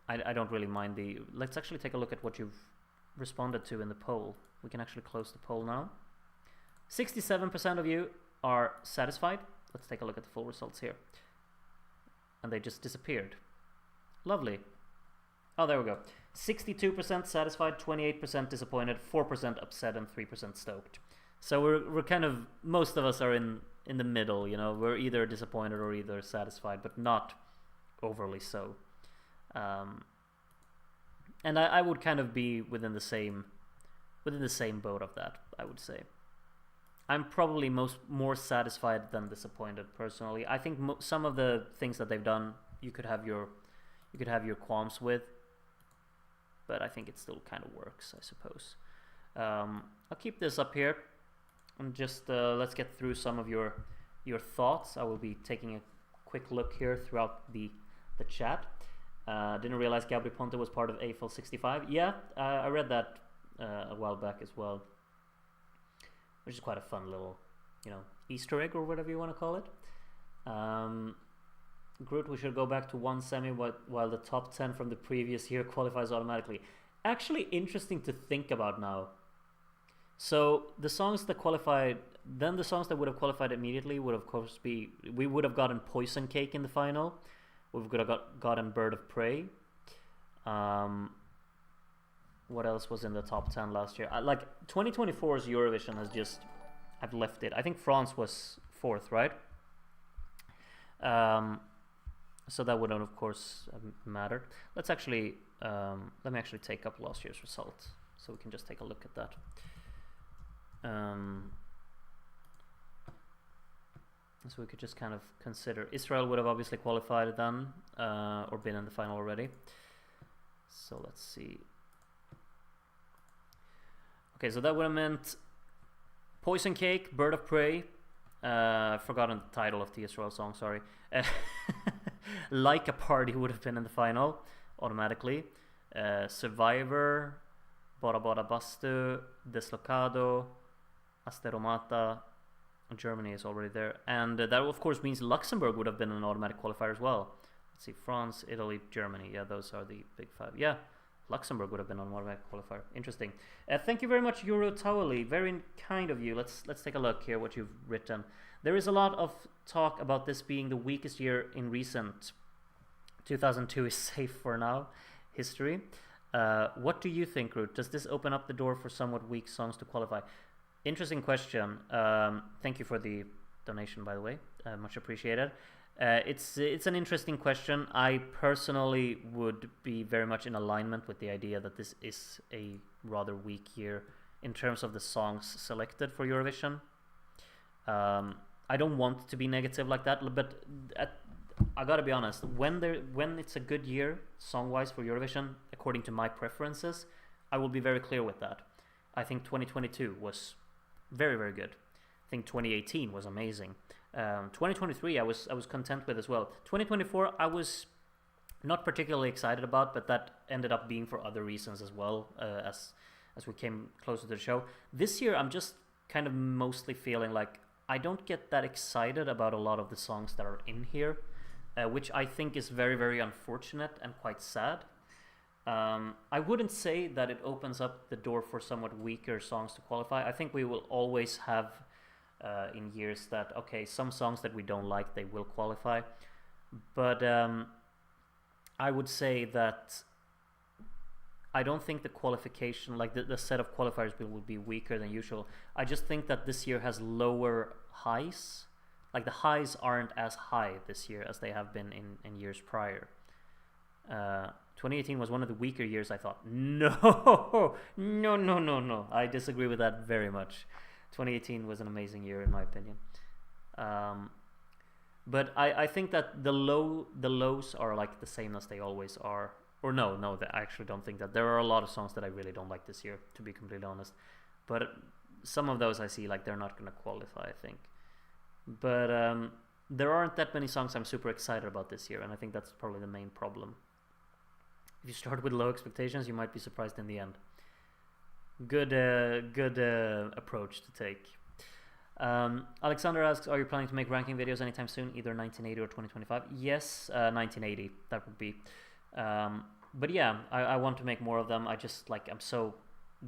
I don't really mind the, let's actually take a look at what you've responded to in the poll. We can actually close the poll now. 67% of you are satisfied. Let's take a look at the full results here. And they just disappeared. Lovely. Oh, there we go. 62% satisfied, 28% disappointed, 4% upset, and 3% stoked. So we're kind of, most of us are in the middle, you know. We're either disappointed or either satisfied, but not overly so. And I would kind of be within the same boat of that, I would say. I'm probably more satisfied than disappointed personally. I think some of the things that they've done, you could have your qualms with, but I think it still kind of works, I suppose. I'll keep this up here and just let's get through some of your thoughts. I will be taking a quick look here throughout the chat. Didn't realize Gabri Ponte was part of AFL 65. Yeah, I read that a while back as well, which is quite a fun little, you know, Easter egg or whatever you want to call it. Groot, we should go back to one semi while the top 10 from the previous year qualifies automatically. Actually interesting to think about now. So the songs that qualified, then the songs that would have qualified immediately would of course be, we would have gotten Poison Cake in the final. We would have gotten Bird of Prey. What else was in the top 10 last year? Like 2024's Eurovision has just, I've left it. I think France was 4th, right? So that wouldn't, of course, have mattered. Let's actually, let me actually take up last year's results, so we can just take a look at that. So we could just kind of consider. Israel would have obviously qualified then, or been in the final already. So let's see. Okay, so that would have meant Poison Cake, Bird of Prey. Forgotten the title of the Israel song, sorry. Like a Party would have been in the final automatically. Survivor, Bora Bora Bastu, Deslocado, Asteromata. Germany is already there. And that of course means Luxembourg would have been an automatic qualifier as well. Let's see, France, Italy, Germany. Yeah, those are the big 5. Yeah, Luxembourg would have been an automatic qualifier. Interesting. Thank you very much, Euro Towley. Very kind of you. Let's take a look here what you've written. There is a lot of talk about this being the weakest year in recent 2002 is safe for now history. What do you think, Ruth? Does this open up the door for somewhat weak songs to qualify? Interesting question. Thank you for the donation, by the way. Much appreciated. It's an interesting question. I personally would be very much in alignment with the idea that this is a rather weak year in terms of the songs selected for Eurovision. I don't want to be negative like that, but I gotta be honest. When it's a good year song-wise for Eurovision, according to my preferences, I will be very clear with that. I think 2022 was very, very good. I think 2018 was amazing. 2023 I was content with as well. 2024 I was not particularly excited about, but that ended up being for other reasons as well, as we came closer to the show. This year I'm just kind of mostly feeling like I don't get that excited about a lot of the songs that are in here, which I think is very, very unfortunate and quite sad. I wouldn't say that it opens up the door for somewhat weaker songs to qualify. I think we will always have in years that, okay, some songs that we don't like, they will qualify. But I would say that I don't think the qualification, like the set of qualifiers will be weaker than usual. I just think that this year has lower highs. Like the highs aren't as high this year as they have been in years prior. 2018 was one of the weaker years, I thought. No. I disagree with that very much. 2018 was an amazing year in my opinion. But I think that the lows are like the same as they always are. Or no, I actually don't think that. There are a lot of songs that I really don't like this year, to be completely honest. But some of those I see like they're not going to qualify, I think. But there aren't that many songs I'm super excited about this year, and I think that's probably the main problem. If you start with low expectations, you might be surprised in the end. Good approach to take. Alexander asks, are you planning to make ranking videos anytime soon, either 1980 or 2025? Yes, 1980, that would be. But yeah, I want to make more of them. I just like, I'm so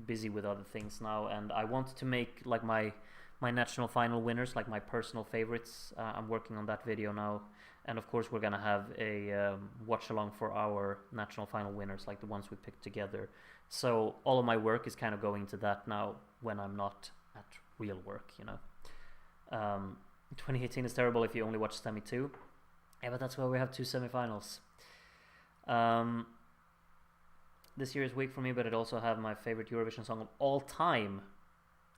busy with other things now, and I want to make like my national final winners, like my personal favorites. I'm working on that video now, and of course we're gonna have a watch along for our national final winners, like the ones we picked together. So all of my work is kind of going to that now when I'm not at real work, you know. 2018 is terrible if you only watch Semi 2. Yeah, but that's why we have 2 semifinals. This year is weak for me, but it also have my favorite Eurovision song of all time.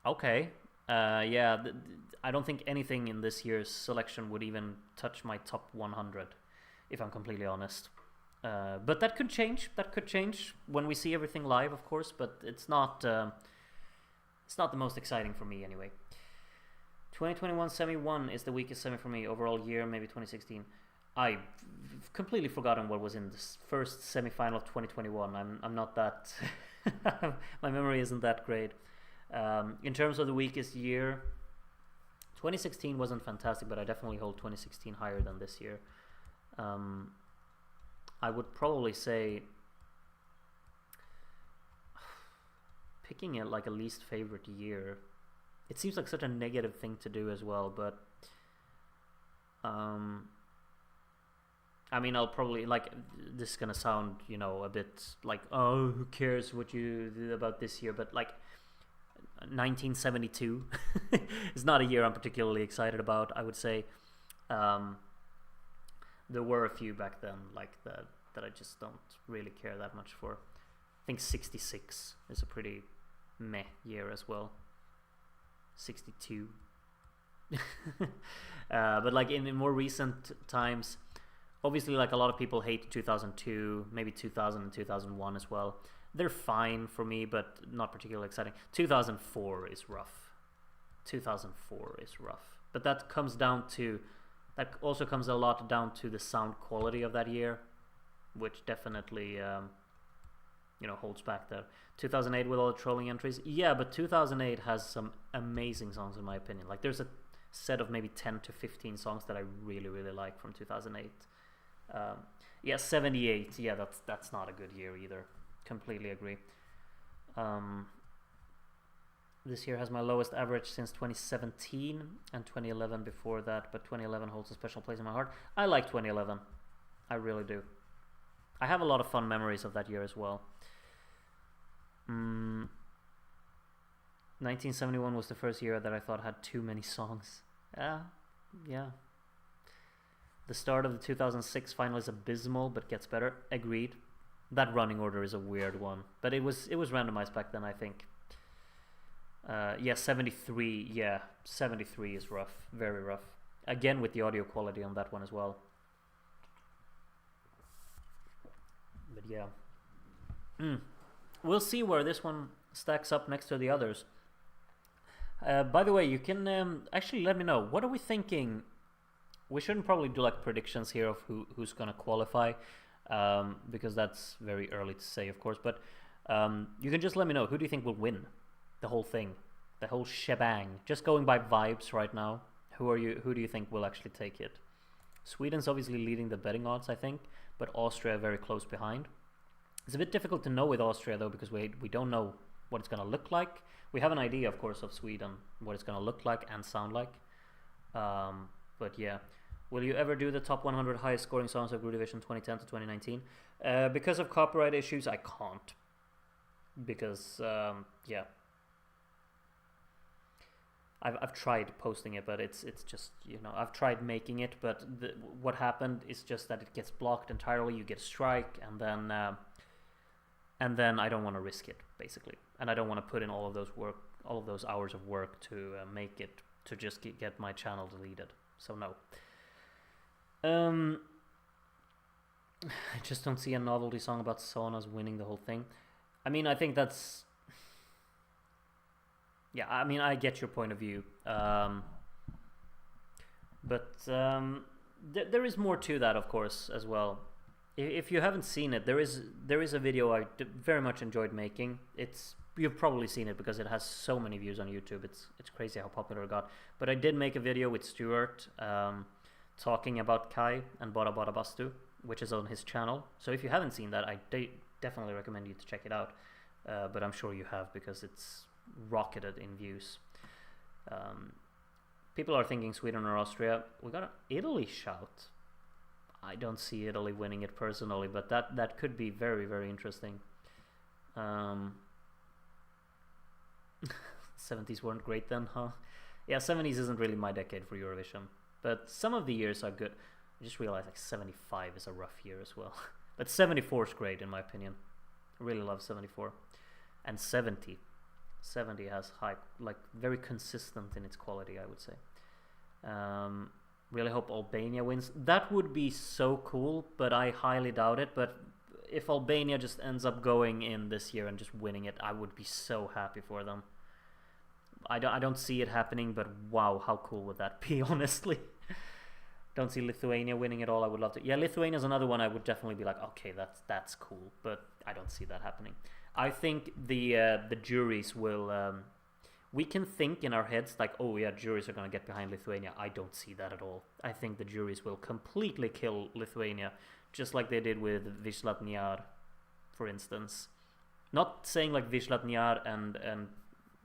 Okay. Yeah, I don't think anything in this year's selection would even touch my top 100, if I'm completely honest. But that could change. That could change when we see everything live, of course. But it's not the most exciting for me anyway. 2021 Semi 1 is the weakest semi for me overall year. Maybe 2016. I've completely forgotten what was in the first semi-final of 2021. I'm not that... my memory isn't that great. In terms of the weakest year, 2016 wasn't fantastic, but I definitely hold 2016 higher than this year. I would probably say... picking it like a least favorite year, it seems like such a negative thing to do as well, but... I mean, I'll probably, like, this is gonna sound, you know, a bit like, oh, who cares what you did about this year, but like 1972 is not a year I'm particularly excited about, I would say. There were a few back then like that I just don't really care that much for. I think 66 is a pretty meh year as well. 62. But like in more recent times, obviously, like a lot of people hate 2002, maybe 2000 and 2001 as well. They're fine for me, but not particularly exciting. 2004 is rough. 2004 is rough. But that also comes a lot down to the sound quality of that year, which definitely, holds back there. 2008 with all the trolling entries. Yeah, but 2008 has some amazing songs in my opinion. Like there's a set of maybe 10 to 15 songs that I really, really like from 2008. 78. Yeah, that's not a good year either. Completely agree. This year has my lowest average since 2017 and 2011 before that, but 2011 holds a special place in my heart. I like 2011. I really do. I have a lot of fun memories of that year as well. 1971 was the first year that I thought had too many songs. Yeah. The start of the 2006 final is abysmal, but gets better. Agreed. That running order is a weird one, but it was randomized back then, I think. 73. Yeah, 73 is rough, very rough. Again, with the audio quality on that one as well. But yeah, we'll see where this one stacks up next to the others. By the way, you can actually let me know, what are we thinking we shouldn't probably do like predictions here of who's gonna qualify, because that's very early to say, of course. But you can just let me know, who do you think will win the whole thing, the whole shebang? Just going by vibes right now, who do you think will actually take it? Sweden's obviously leading the betting odds, I think, but Austria very close behind. It's a bit difficult to know with Austria though, because we don't know what it's going to look like. We have an idea, of course, of Sweden, what it's going to look like and sound like. But yeah, will you ever do the top 100 highest scoring songs of Eurovision 2010 to 2019? Because of copyright issues, I can't. Because yeah, I've tried posting it, but it's just, you know, I've tried making it, but what happened is just that it gets blocked entirely. You get a strike, and then I don't want to risk it, basically, and I don't want to put in all of those hours of work to make it, to just get my channel deleted. So no. I just don't see a novelty song about saunas winning the whole thing. I mean, I think that's... Yeah, I mean, I get your point of view. But there is more to that, of course, as well. If you haven't seen it, there is a video I very much enjoyed making. You've probably seen it because it has so many views on YouTube. It's crazy how popular it got. But I did make a video with Stuart talking about Kai and Bada Bada Bastu, which is on his channel. So if you haven't seen that, I definitely recommend you to check it out. But I'm sure you have, because it's rocketed in views. People are thinking Sweden or Austria. We got an Italy shout. I don't see Italy winning it personally, but that could be very, very interesting. 70s weren't great then, huh? Yeah, 70s isn't really my decade for Eurovision, but some of the years are good. I just realized like 75 is a rough year as well. But 74 is great in my opinion. I really love 74. And 70 has high, like, very consistent in its quality, I would say. Really hope Albania wins. That would be so cool, but I highly doubt it. But if Albania just ends up going in this year and just winning it, I would be so happy for them. I don't see it happening, but wow, how cool would that be, honestly? Don't see Lithuania winning at all. I would love to. Yeah, Lithuania's another one I would definitely be like, okay, that's cool, but I don't see that happening. I think the juries will... we can think in our heads like, oh yeah, juries are going to get behind Lithuania. I don't see that at all. I think the juries will completely kill Lithuania, just like they did with Vizhlatnyar, for instance. Not saying like Vizhlatnyar and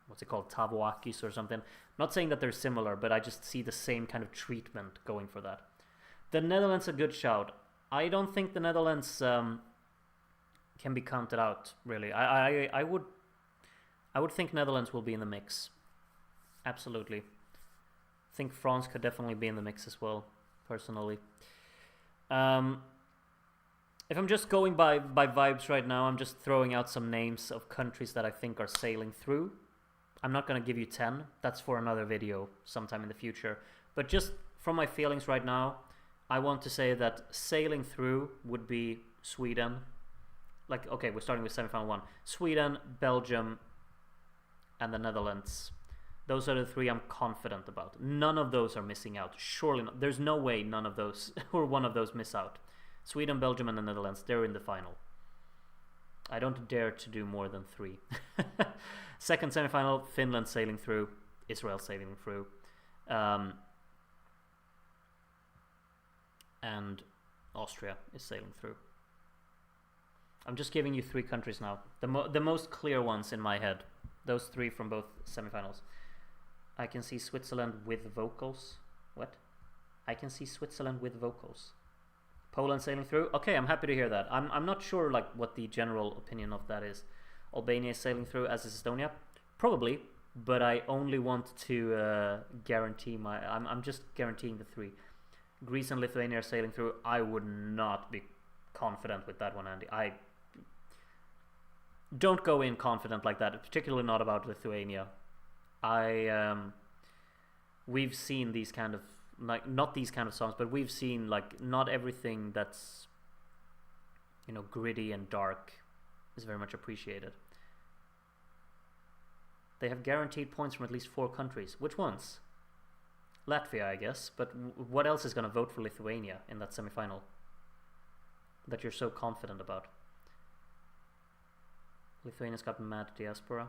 what's it called, Tavoakis or something. Not saying that they're similar, but I just see the same kind of treatment going for that. The Netherlands, a good shout. I don't think the Netherlands can be counted out, really. I would think Netherlands will be in the mix. Absolutely. I think France could definitely be in the mix as well, personally. If I'm just going by vibes right now, I'm just throwing out some names of countries that I think are sailing through. I'm not going to give you 10. That's for another video sometime in the future. But just from my feelings right now, I want to say that sailing through would be Sweden. Like, okay, we're starting with semi-final 1. Sweden, Belgium, and the Netherlands. Those are the 3 I'm confident about. None of those are missing out. Surely not. There's no way none of those or one of those miss out. Sweden, Belgium, and the Netherlands, they're in the final. I don't dare to do more than 3. Second semi-final, Finland sailing through, Israel sailing through, and Austria is sailing through. I'm just giving you 3 countries now. The most clear ones in my head. Those 3 from both semifinals. I can see Switzerland with vocals. What? I can see Switzerland with vocals. Poland sailing through. Okay, I'm happy to hear that. I'm not sure like what the general opinion of that is. Albania is sailing through, as is Estonia. Probably, but I only want to guarantee my... I'm just guaranteeing the 3. Greece and Lithuania are sailing through. I would not be confident with that one, Andy. I don't go in confident like that, particularly not about Lithuania. We've seen these kind of, like, not these kind of songs, but we've seen like not everything that's, you know, gritty and dark is very much appreciated. They have guaranteed points from at least 4 countries. Which ones? Latvia, I guess. But what else is going to vote for Lithuania in that semi-final that you're so confident about? Lithuania's got mad diaspora.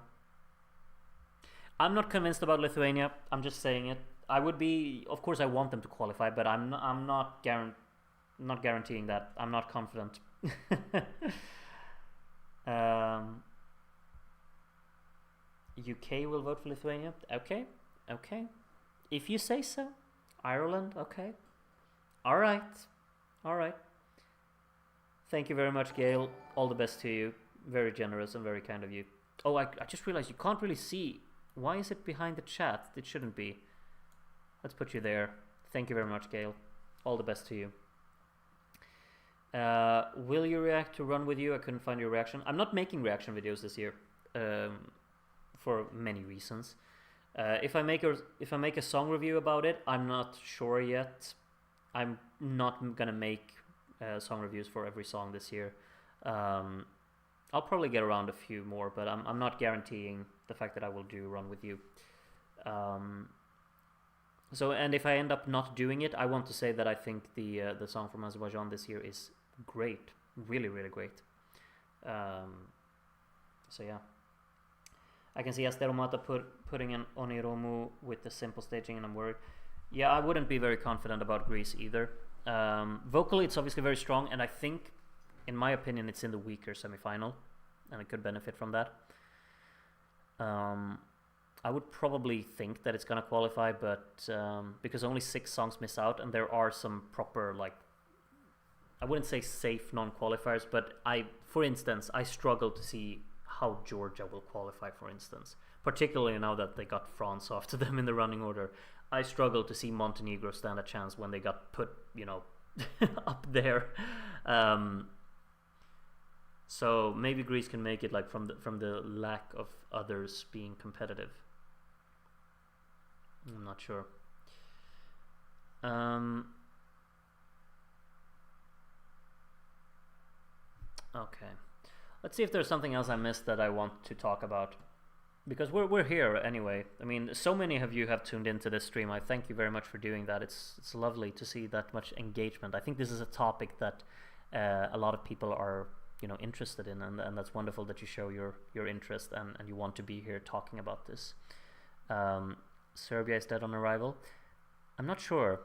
I'm not convinced about Lithuania. I'm just saying it. I would be, of course, I want them to qualify, but I'm not guaranteeing that. I'm not confident. UK will vote for Lithuania. Okay. If you say so. Ireland. Okay. All right. Thank you very much, Gail. All the best to you. Very generous and very kind of you. Oh, I just realized you can't really see. Why is it behind the chat? It shouldn't be. Let's put you there. Thank you very much, Gail. All the best to you. Will you react to Run With You? I couldn't find your reaction. I'm not making reaction videos this year for many reasons. If I make a song review about it, I'm not sure yet. I'm not gonna make song reviews for every song this year. I'll probably get around a few more, but I'm not guaranteeing the fact that I will do Run With You. So, and if I end up not doing it, I want to say that I think the song from Azerbaijan this year is great, really great. So yeah, I can see Asteromata putting an Oniromu with the simple staging, and I'm worried. Yeah, I wouldn't be very confident about Greece either. Vocally, it's obviously very strong, and I think, in my opinion, it's in the weaker semi-final, and it could benefit from that. I would probably think that it's gonna qualify, but because only 6 songs miss out, and there are some proper, like, I wouldn't say safe non-qualifiers, but for instance, I struggle to see how Georgia will qualify, for instance, particularly now that they got France after them in the running order. I struggle to see Montenegro stand a chance when they got put, up there. So maybe Greece can make it, like, from the lack of others being competitive. I'm not sure. Okay, let's see if there's something else I missed that I want to talk about, because we're here anyway. I mean, so many of you have tuned into this stream. I thank you very much for doing that. It's lovely to see that much engagement. I think this is a topic that a lot of people are interested in, and that's wonderful that you show your interest and you want to be here talking about this. Serbia is dead on arrival. I'm not sure.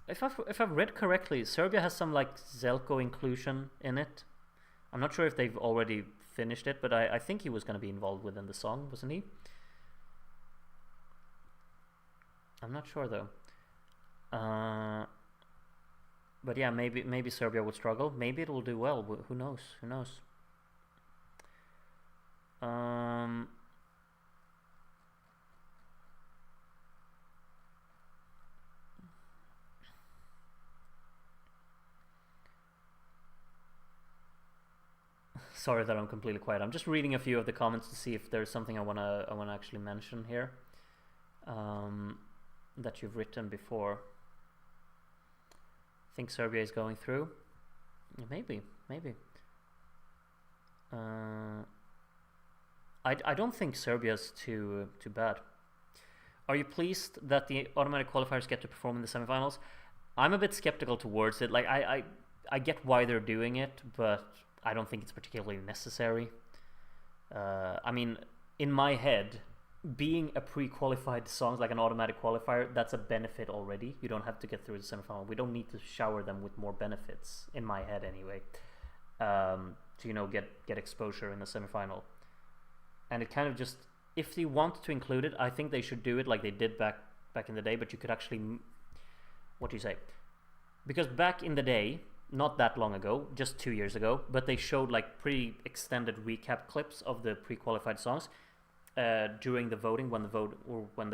If I've read correctly, Serbia has some, like, Zelko inclusion in it. I'm not sure if they've already finished it, but I think he was going to be involved within the song, wasn't he? I'm not sure though. But yeah, maybe Serbia will struggle. Maybe it will do well. Who knows? Sorry that I'm completely quiet. I'm just reading a few of the comments to see if there's something I wanna actually mention here that you've written before. I think Serbia is going through. Maybe. I don't think Serbia's too bad. Are you pleased that the automatic qualifiers get to perform in the semifinals? I'm a bit skeptical towards it. Like, I get why they're doing it, but I don't think it's particularly necessary. I mean, in my head, being a pre-qualified song, like an automatic qualifier, that's a benefit already. You don't have to get through the semifinal. We don't need to shower them with more benefits, in my head anyway, to get exposure in the semifinal. And it kind of just, if they want to include it, I think they should do it like they did back in the day. But you could actually, what do you say? Because back in the day, not that long ago, just 2 years ago, but they showed, like, pretty extended recap clips of the pre-qualified songs during the voting, when the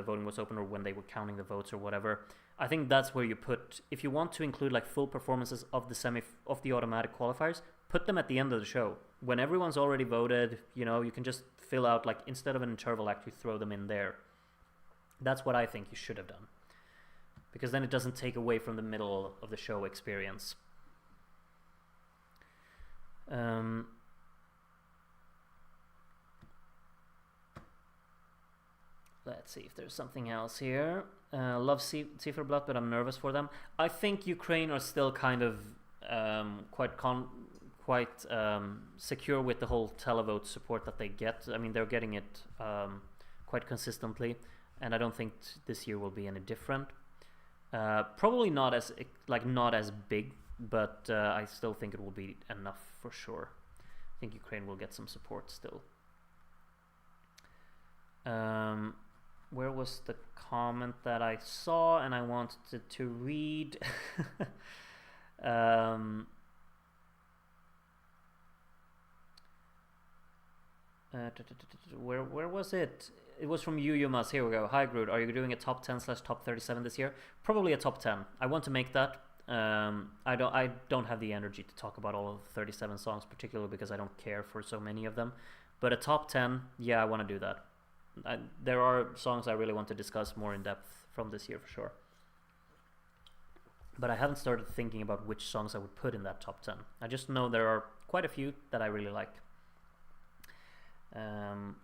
voting was open, or when they were counting the votes or whatever. I think that's where you put, if you want to include, like, full performances of the automatic qualifiers, put them at the end of the show when everyone's already voted. You can just fill out, like, instead of an interval act, you throw them in there. That's what I think you should have done, because then it doesn't take away from the middle of the show experience. Let's see if there's something else here. Love Ciferblatt, but I'm nervous for them. I think Ukraine are still kind of quite secure with the whole televote support that they get. I mean, they're getting it quite consistently, and I don't think this year will be any different. Probably not as big, but I still think it will be enough for sure. I think Ukraine will get some support still. Where was the comment that I saw and I wanted to read? Where was it? It was from Yumas. Here we go. Hi Groot, are you doing a top 10/top 37 this year? Probably a top 10. I want to make that. I don't have the energy to talk about all of the 37 songs, particularly because I don't care for so many of them. But a top 10, yeah, I want to do that. There are songs I really want to discuss more in depth from this year for sure. But I haven't started thinking about which songs I would put in that top 10. I just know there are quite a few that I really like. Yeah.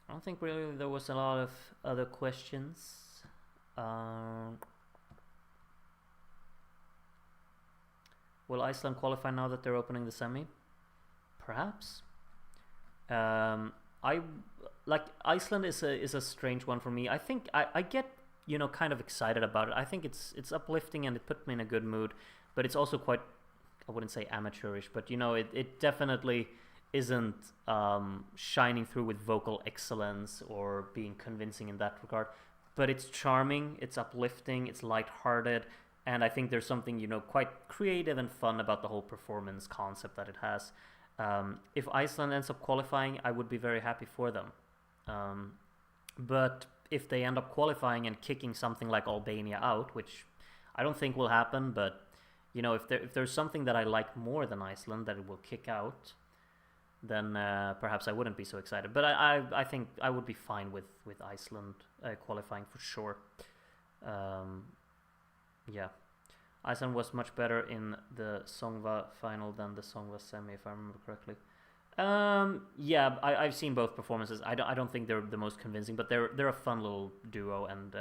I don't think really there was a lot of other questions. Will Iceland qualify now that they're opening the semi? Perhaps. Iceland is a strange one for me. I think I get kind of excited about it. I think it's uplifting and it put me in a good mood, but it's also quite, I wouldn't say amateurish, but it definitely isn't shining through with vocal excellence or being convincing in that regard. But it's charming, it's uplifting, it's lighthearted, and I think there's something quite creative and fun about the whole performance concept that it has. If Iceland ends up qualifying, I would be very happy for them. But if they end up qualifying and kicking something like Albania out, which I don't think will happen, but if there's something that I like more than Iceland that it will kick out, then perhaps I wouldn't be so excited. But I think I would be fine with Iceland qualifying for sure. Yeah. Iceland was much better in the Songva final than the Songva semi, if I remember correctly. Yeah, I've seen both performances. I don't think they're the most convincing, but they're a fun little duo, and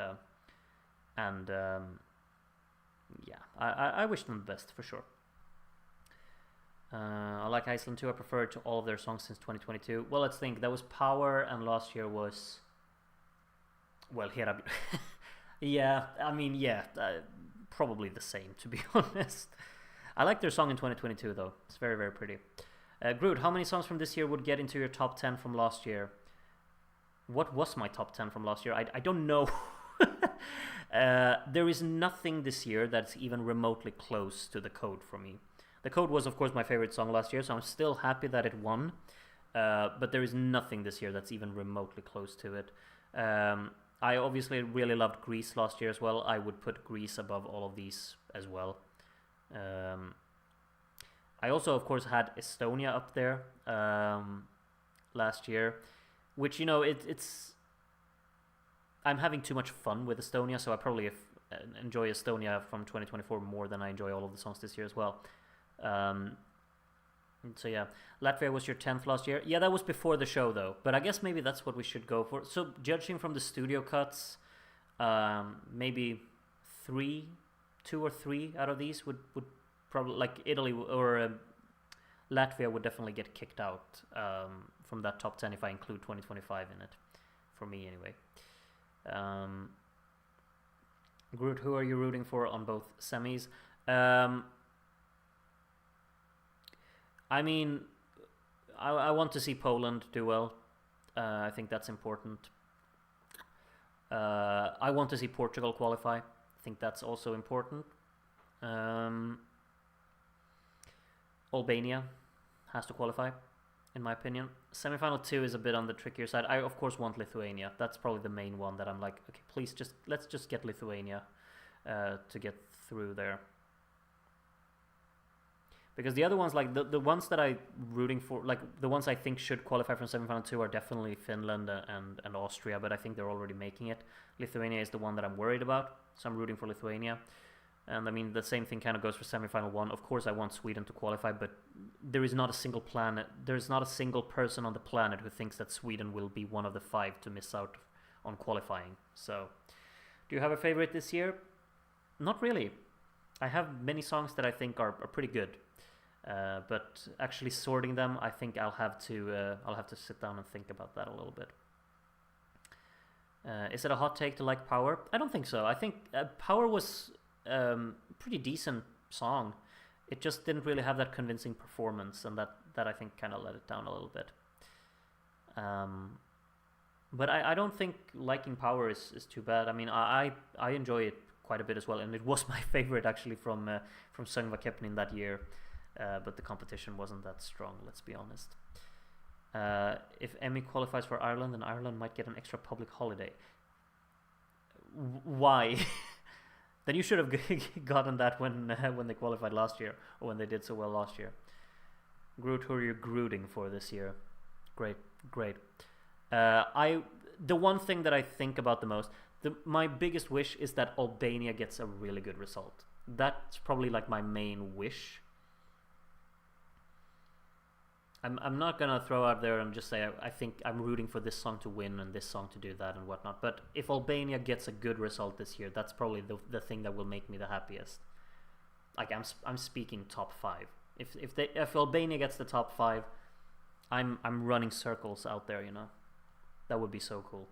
yeah, I wish them the best for sure. I like Iceland too. I prefer to all of their songs since 2022. Well, let's think. That was Power, and last year was, well, Hera. Yeah, I mean, yeah. Probably the same, to be honest. I like their song in 2022 though. It's very, very pretty. Groot, how many songs from this year would get into your top 10 from last year? What was my top 10 from last year? I don't know. There is nothing this year that's even remotely close to The Code for me. The Code was of course my favorite song last year, so I'm still happy that it won. But there is nothing this year that's even remotely close to it. I obviously really loved Greece last year as well. I would put Greece above all of these as well. I also, of course, had Estonia up there last year, which, it's... I'm having too much fun with Estonia, so I probably enjoy Estonia from 2024 more than I enjoy all of the songs this year as well. So yeah, Latvia was your 10th last year. Yeah, that was before the show though, but I guess maybe that's what we should go for. So judging from the studio cuts, maybe 2 or 3 out of these would probably, like Italy or Latvia would definitely get kicked out from that top 10 if I include 2025 in it, for me anyway. Groot, who are you rooting for on both semis? I mean, I want to see Poland do well. I think that's important. I want to see Portugal qualify. I think that's also important. Albania has to qualify, in my opinion. Semi-final 2 is a bit on the trickier side. I, of course, want Lithuania. That's probably the main one that I'm like, okay, please, let's just get Lithuania to get through there. Because the other ones, like the ones that I'm rooting for, like the ones I think should qualify from semi-final 2 are definitely Finland and Austria, but I think they're already making it. Lithuania is the one that I'm worried about, so I'm rooting for Lithuania. And I mean, the same thing kind of goes for semi-final one. Of course, I want Sweden to qualify, but there is not a single planet, there's not a single person on the planet who thinks that Sweden will be one of the 5 to miss out on qualifying. So, do you have a favorite this year? Not really. I have many songs that I think are pretty good, but actually sorting them, I think I'll have to sit down and think about that a little bit. Is it a hot take to like Power? I don't think so. I think Power was pretty decent song. It just didn't really have that convincing performance, and that I think kind of let it down a little bit. But I don't think liking Power is too bad. I mean, I enjoy it quite a bit as well, and it was my favorite actually from Söngvakeppnin that year. But the competition wasn't that strong, let's be honest. If Emmy qualifies for Ireland, then Ireland might get an extra public holiday. Why? Then you should have gotten that when they qualified last year, or when they did so well last year. Groot, who are you grooting for this year? Great. The one thing that I think about the most, my biggest wish is that Albania gets a really good result. That's probably like my main wish. I'm not gonna throw out there and just say I think I'm rooting for this song to win and this song to do that and whatnot. But if Albania gets a good result this year, that's probably the thing that will make me the happiest. Like I'm speaking top 5. If Albania gets the top 5, I'm running circles out there. You know, that would be so cool.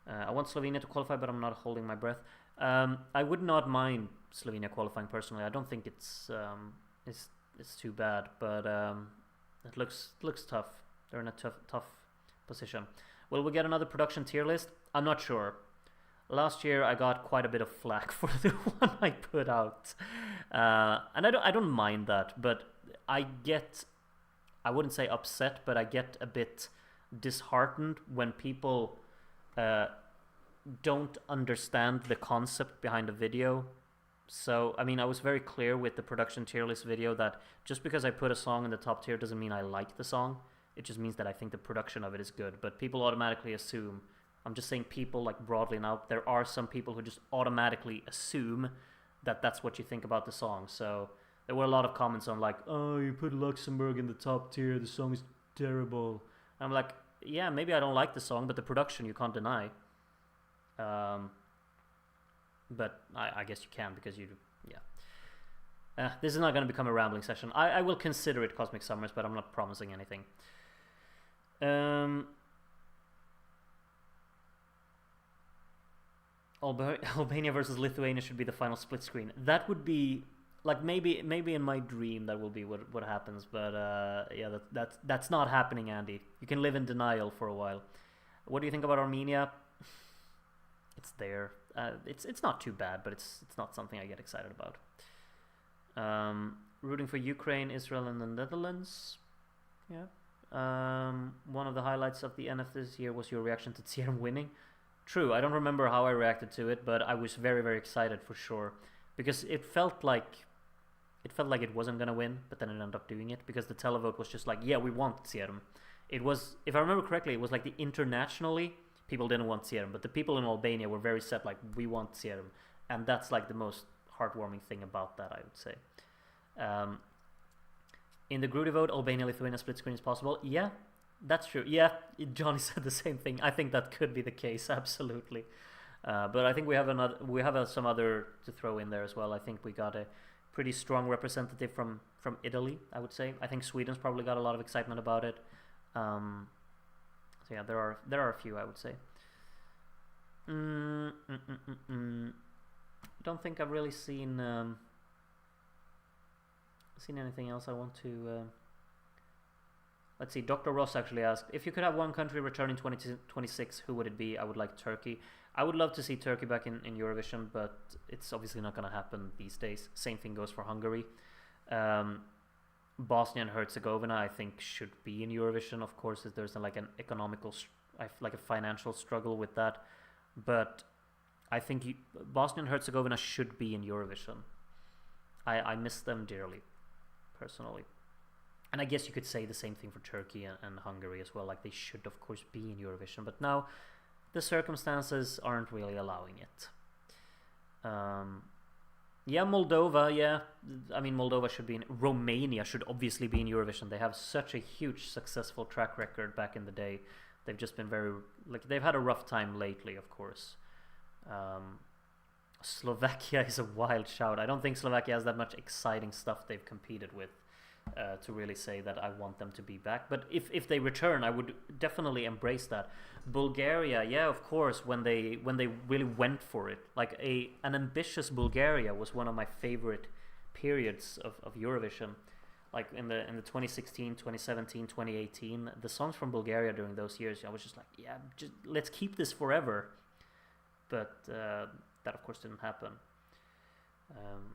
I want Slovenia to qualify, but I'm not holding my breath. I would not mind Slovenia qualifying personally. I don't think it's too bad, but it looks tough. They're in a tough position. Will we get another production tier list? I'm not sure. Last year I got quite a bit of flack for the one I put out, and I don't mind that, but I wouldn't say upset, but I get a bit disheartened when people don't understand the concept behind a video. So, I mean, I was very clear with the production tier list video that just because I put a song in the top tier doesn't mean I like the song. It just means that I think the production of it is good. But people automatically assume, I'm just saying people like broadly now, there are some people who just automatically assume that that's what you think about the song. So there were a lot of comments on like, oh, you put Luxembourg in the top tier, the song is terrible. And I'm like, yeah, maybe I don't like the song, but the production you can't deny. But I guess you can because this is not going to become a rambling session. I will consider it Cosmic Summers, but I'm not promising anything. Albania versus Lithuania should be the final split screen. That would be like maybe in my dream that will be what happens. But that's not happening, Andy. You can live in denial for a while. What do you think about Armenia? It's there. It's not too bad, but it's not something I get excited about. Rooting for Ukraine, Israel, and the Netherlands. Yeah. One of the highlights of the NF this year was your reaction to Thierry winning. True, I don't remember how I reacted to it, but I was very, very excited for sure, because it felt like it wasn't gonna win, but then it ended up doing it because the televote was just like, yeah, we want Thierry. It was, if I remember correctly, it was like the internationally people didn't want Thierry, but the people in Albania were very set, like, we want Thierry, and that's like the most heartwarming thing about that, I would say. In the Grudy vote, Albania-Lithuania split screen is possible. Yeah, that's true. Yeah, Johnny said the same thing. I think that could be the case, absolutely. But I think we have some other to throw in there as well. I think we got a pretty strong representative from Italy, I would say. I think Sweden's probably got a lot of excitement about it. So yeah, there are a few, I would say. Don't think I've really seen anything else I want to. Let's see. Dr. Ross actually asked, if you could have one country return in 2026, who would it be? I would like Turkey. I would love to see Turkey back in Eurovision, but it's obviously not going to happen these days. Same thing goes for Hungary. Bosnia and Herzegovina, I think, should be in Eurovision. Of course, there's like an economical, like a financial struggle with that. But I think Bosnia and Herzegovina should be in Eurovision. I miss them dearly, personally. And I guess you could say the same thing for Turkey and Hungary as well. Like, they should, of course, be in Eurovision. But now, the circumstances aren't really allowing it. Yeah, Moldova. Yeah, I mean Moldova should be in. Romania should obviously be in Eurovision. They have such a huge successful track record back in the day. They've just been very like they've had a rough time lately, of course. Um, Slovakia is a wild shout. I don't think Slovakia has that much exciting stuff they've competed with to really say that I want them to be back. But if they return, I would definitely embrace that. Bulgaria, yeah, of course, when they really went for it, like an ambitious Bulgaria was one of my favorite periods of Eurovision. Like in the 2016, 2017, 2018, the songs from Bulgaria during those years, I was just like, yeah, just let's keep this forever. But that of course didn't happen.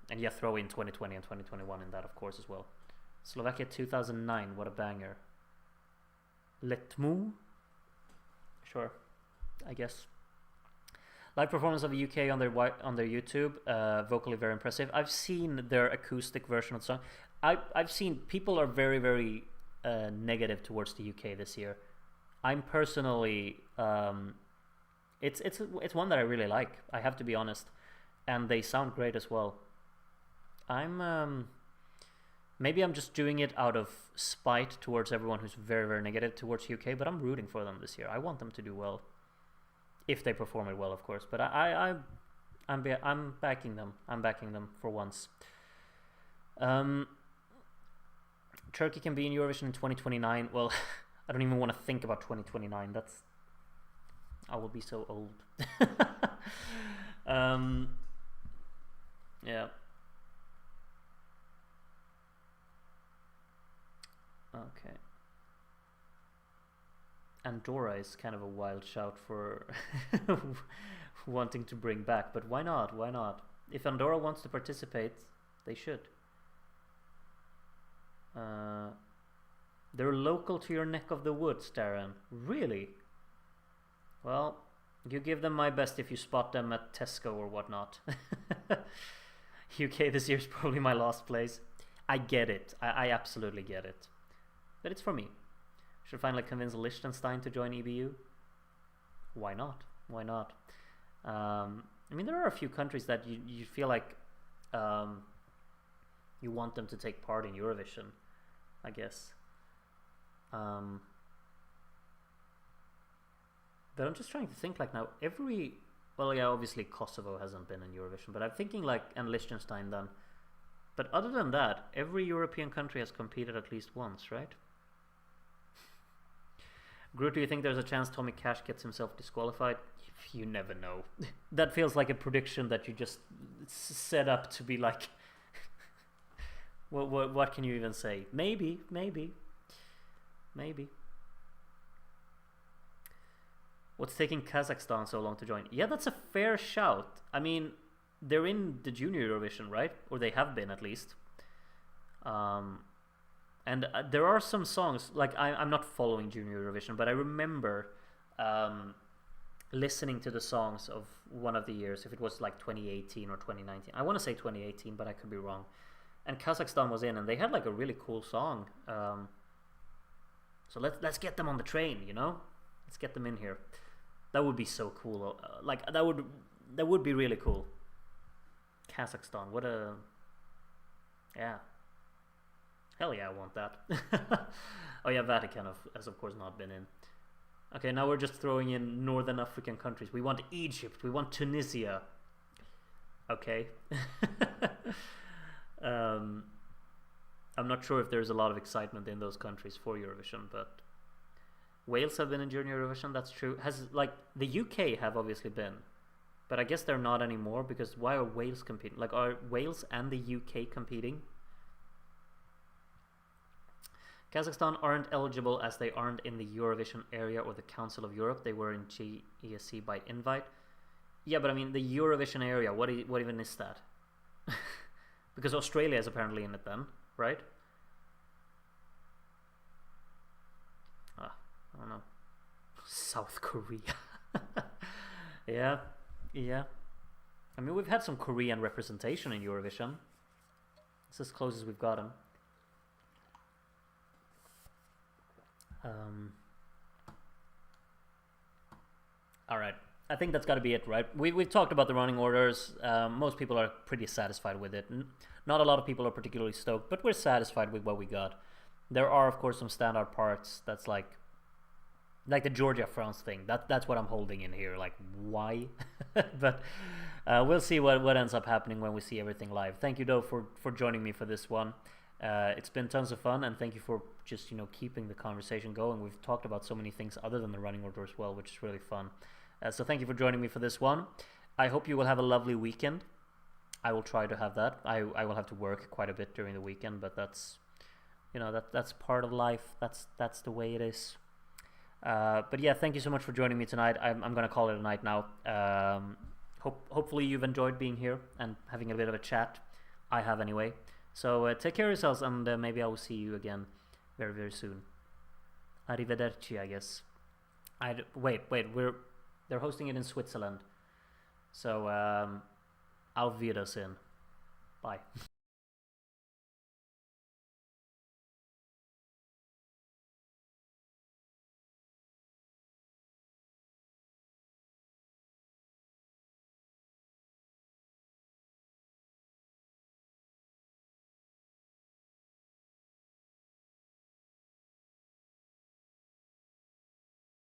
And yeah, throw in 2020 and 2021 in that, of course, as well. Slovakia 2009, what a banger. Letmu, sure, I guess. Live performance of the UK on their YouTube, vocally very impressive. I've seen their acoustic version of the song. I've seen people are very very negative towards the UK this year. I'm personally, it's one that I really like. I have to be honest, and they sound great as well. I'm maybe I'm just doing it out of spite towards everyone who's very very negative towards UK, but I'm rooting for them this year. I want them to do well, if they perform it well, of course. But I'm backing them. I'm backing them for once. Turkey can be in Eurovision in 2029. Well, I don't even want to think about 2029. I will be so old. Yeah. Okay. Andorra is kind of a wild shout for wanting to bring back, but why not? Why not? If Andorra wants to participate, they should. They're local to your neck of the woods, Darren. Really? Well, you give them my best if you spot them at Tesco or whatnot. UK this year is probably my last place. I get it. I absolutely get it. But it's for me. Should finally convince Liechtenstein to join EBU. Why not? Why not? I mean, there are a few countries that you feel like you want them to take part in Eurovision, I guess. But I'm just trying to think like now well, yeah, obviously Kosovo hasn't been in Eurovision, but I'm thinking like, and Liechtenstein then. But other than that, every European country has competed at least once, right? Groot, do you think there's a chance Tommy Cash gets himself disqualified? You never know. That feels like a prediction that you just set up to be like, what can you even say? Maybe. What's taking Kazakhstan so long to join? Yeah, that's a fair shout. I mean, they're in the Junior Eurovision, right? Or they have been, at least. And there are some songs, like I'm not following Junior Eurovision, but I remember listening to the songs of one of the years, if it was like 2018 or 2019. I want to say 2018, but I could be wrong. And Kazakhstan was in, and they had like a really cool song. So let's get them on the train, you know? Let's get them in here. That would be so cool. Like that would be really cool. Kazakhstan, what a, yeah. Hell yeah, I want that. Oh yeah, Vatican has of course not been in. Okay, now we're just throwing in Northern African countries. We want Egypt. We want Tunisia. Okay. I'm not sure if there's a lot of excitement in those countries for Eurovision, but Wales have been in Junior Eurovision. That's true. Like the UK have obviously been, but I guess they're not anymore because why are Wales competing? Like, are Wales and the UK competing? Kazakhstan aren't eligible as they aren't in the Eurovision area or the Council of Europe. They were in ESC by invite. Yeah, but I mean the Eurovision area. What even is that? Because Australia is apparently in it then, right? I don't know. South Korea. Yeah. I mean, we've had some Korean representation in Eurovision. It's as close as we've gotten. All right. I think that's got to be it, right? We've talked about the running orders. Most people are pretty satisfied with it. Not a lot of people are particularly stoked, but we're satisfied with what we got. There are, of course, some standout parts. That's like the Georgia France thing. That's what I'm holding in here. Like, why? But we'll see what ends up happening when we see everything live. Thank you, though, for joining me for this one. It's been tons of fun, and thank you for just keeping the conversation going. We've talked about so many things other than the running order as well, which is really fun. So thank you for joining me for this one. I hope you will have a lovely weekend. I will try to have that. I will have to work quite a bit during the weekend, but that's that's part of life. That's the way it is. But yeah, thank you so much for joining me tonight. I'm gonna call it a night now. Hopefully you've enjoyed being here and having a bit of a chat. I have anyway. So take care of yourselves, and maybe I will see you again very, very soon. Arrivederci, I guess. Wait, they're hosting it in Switzerland. So Auf Wiedersehen. Bye.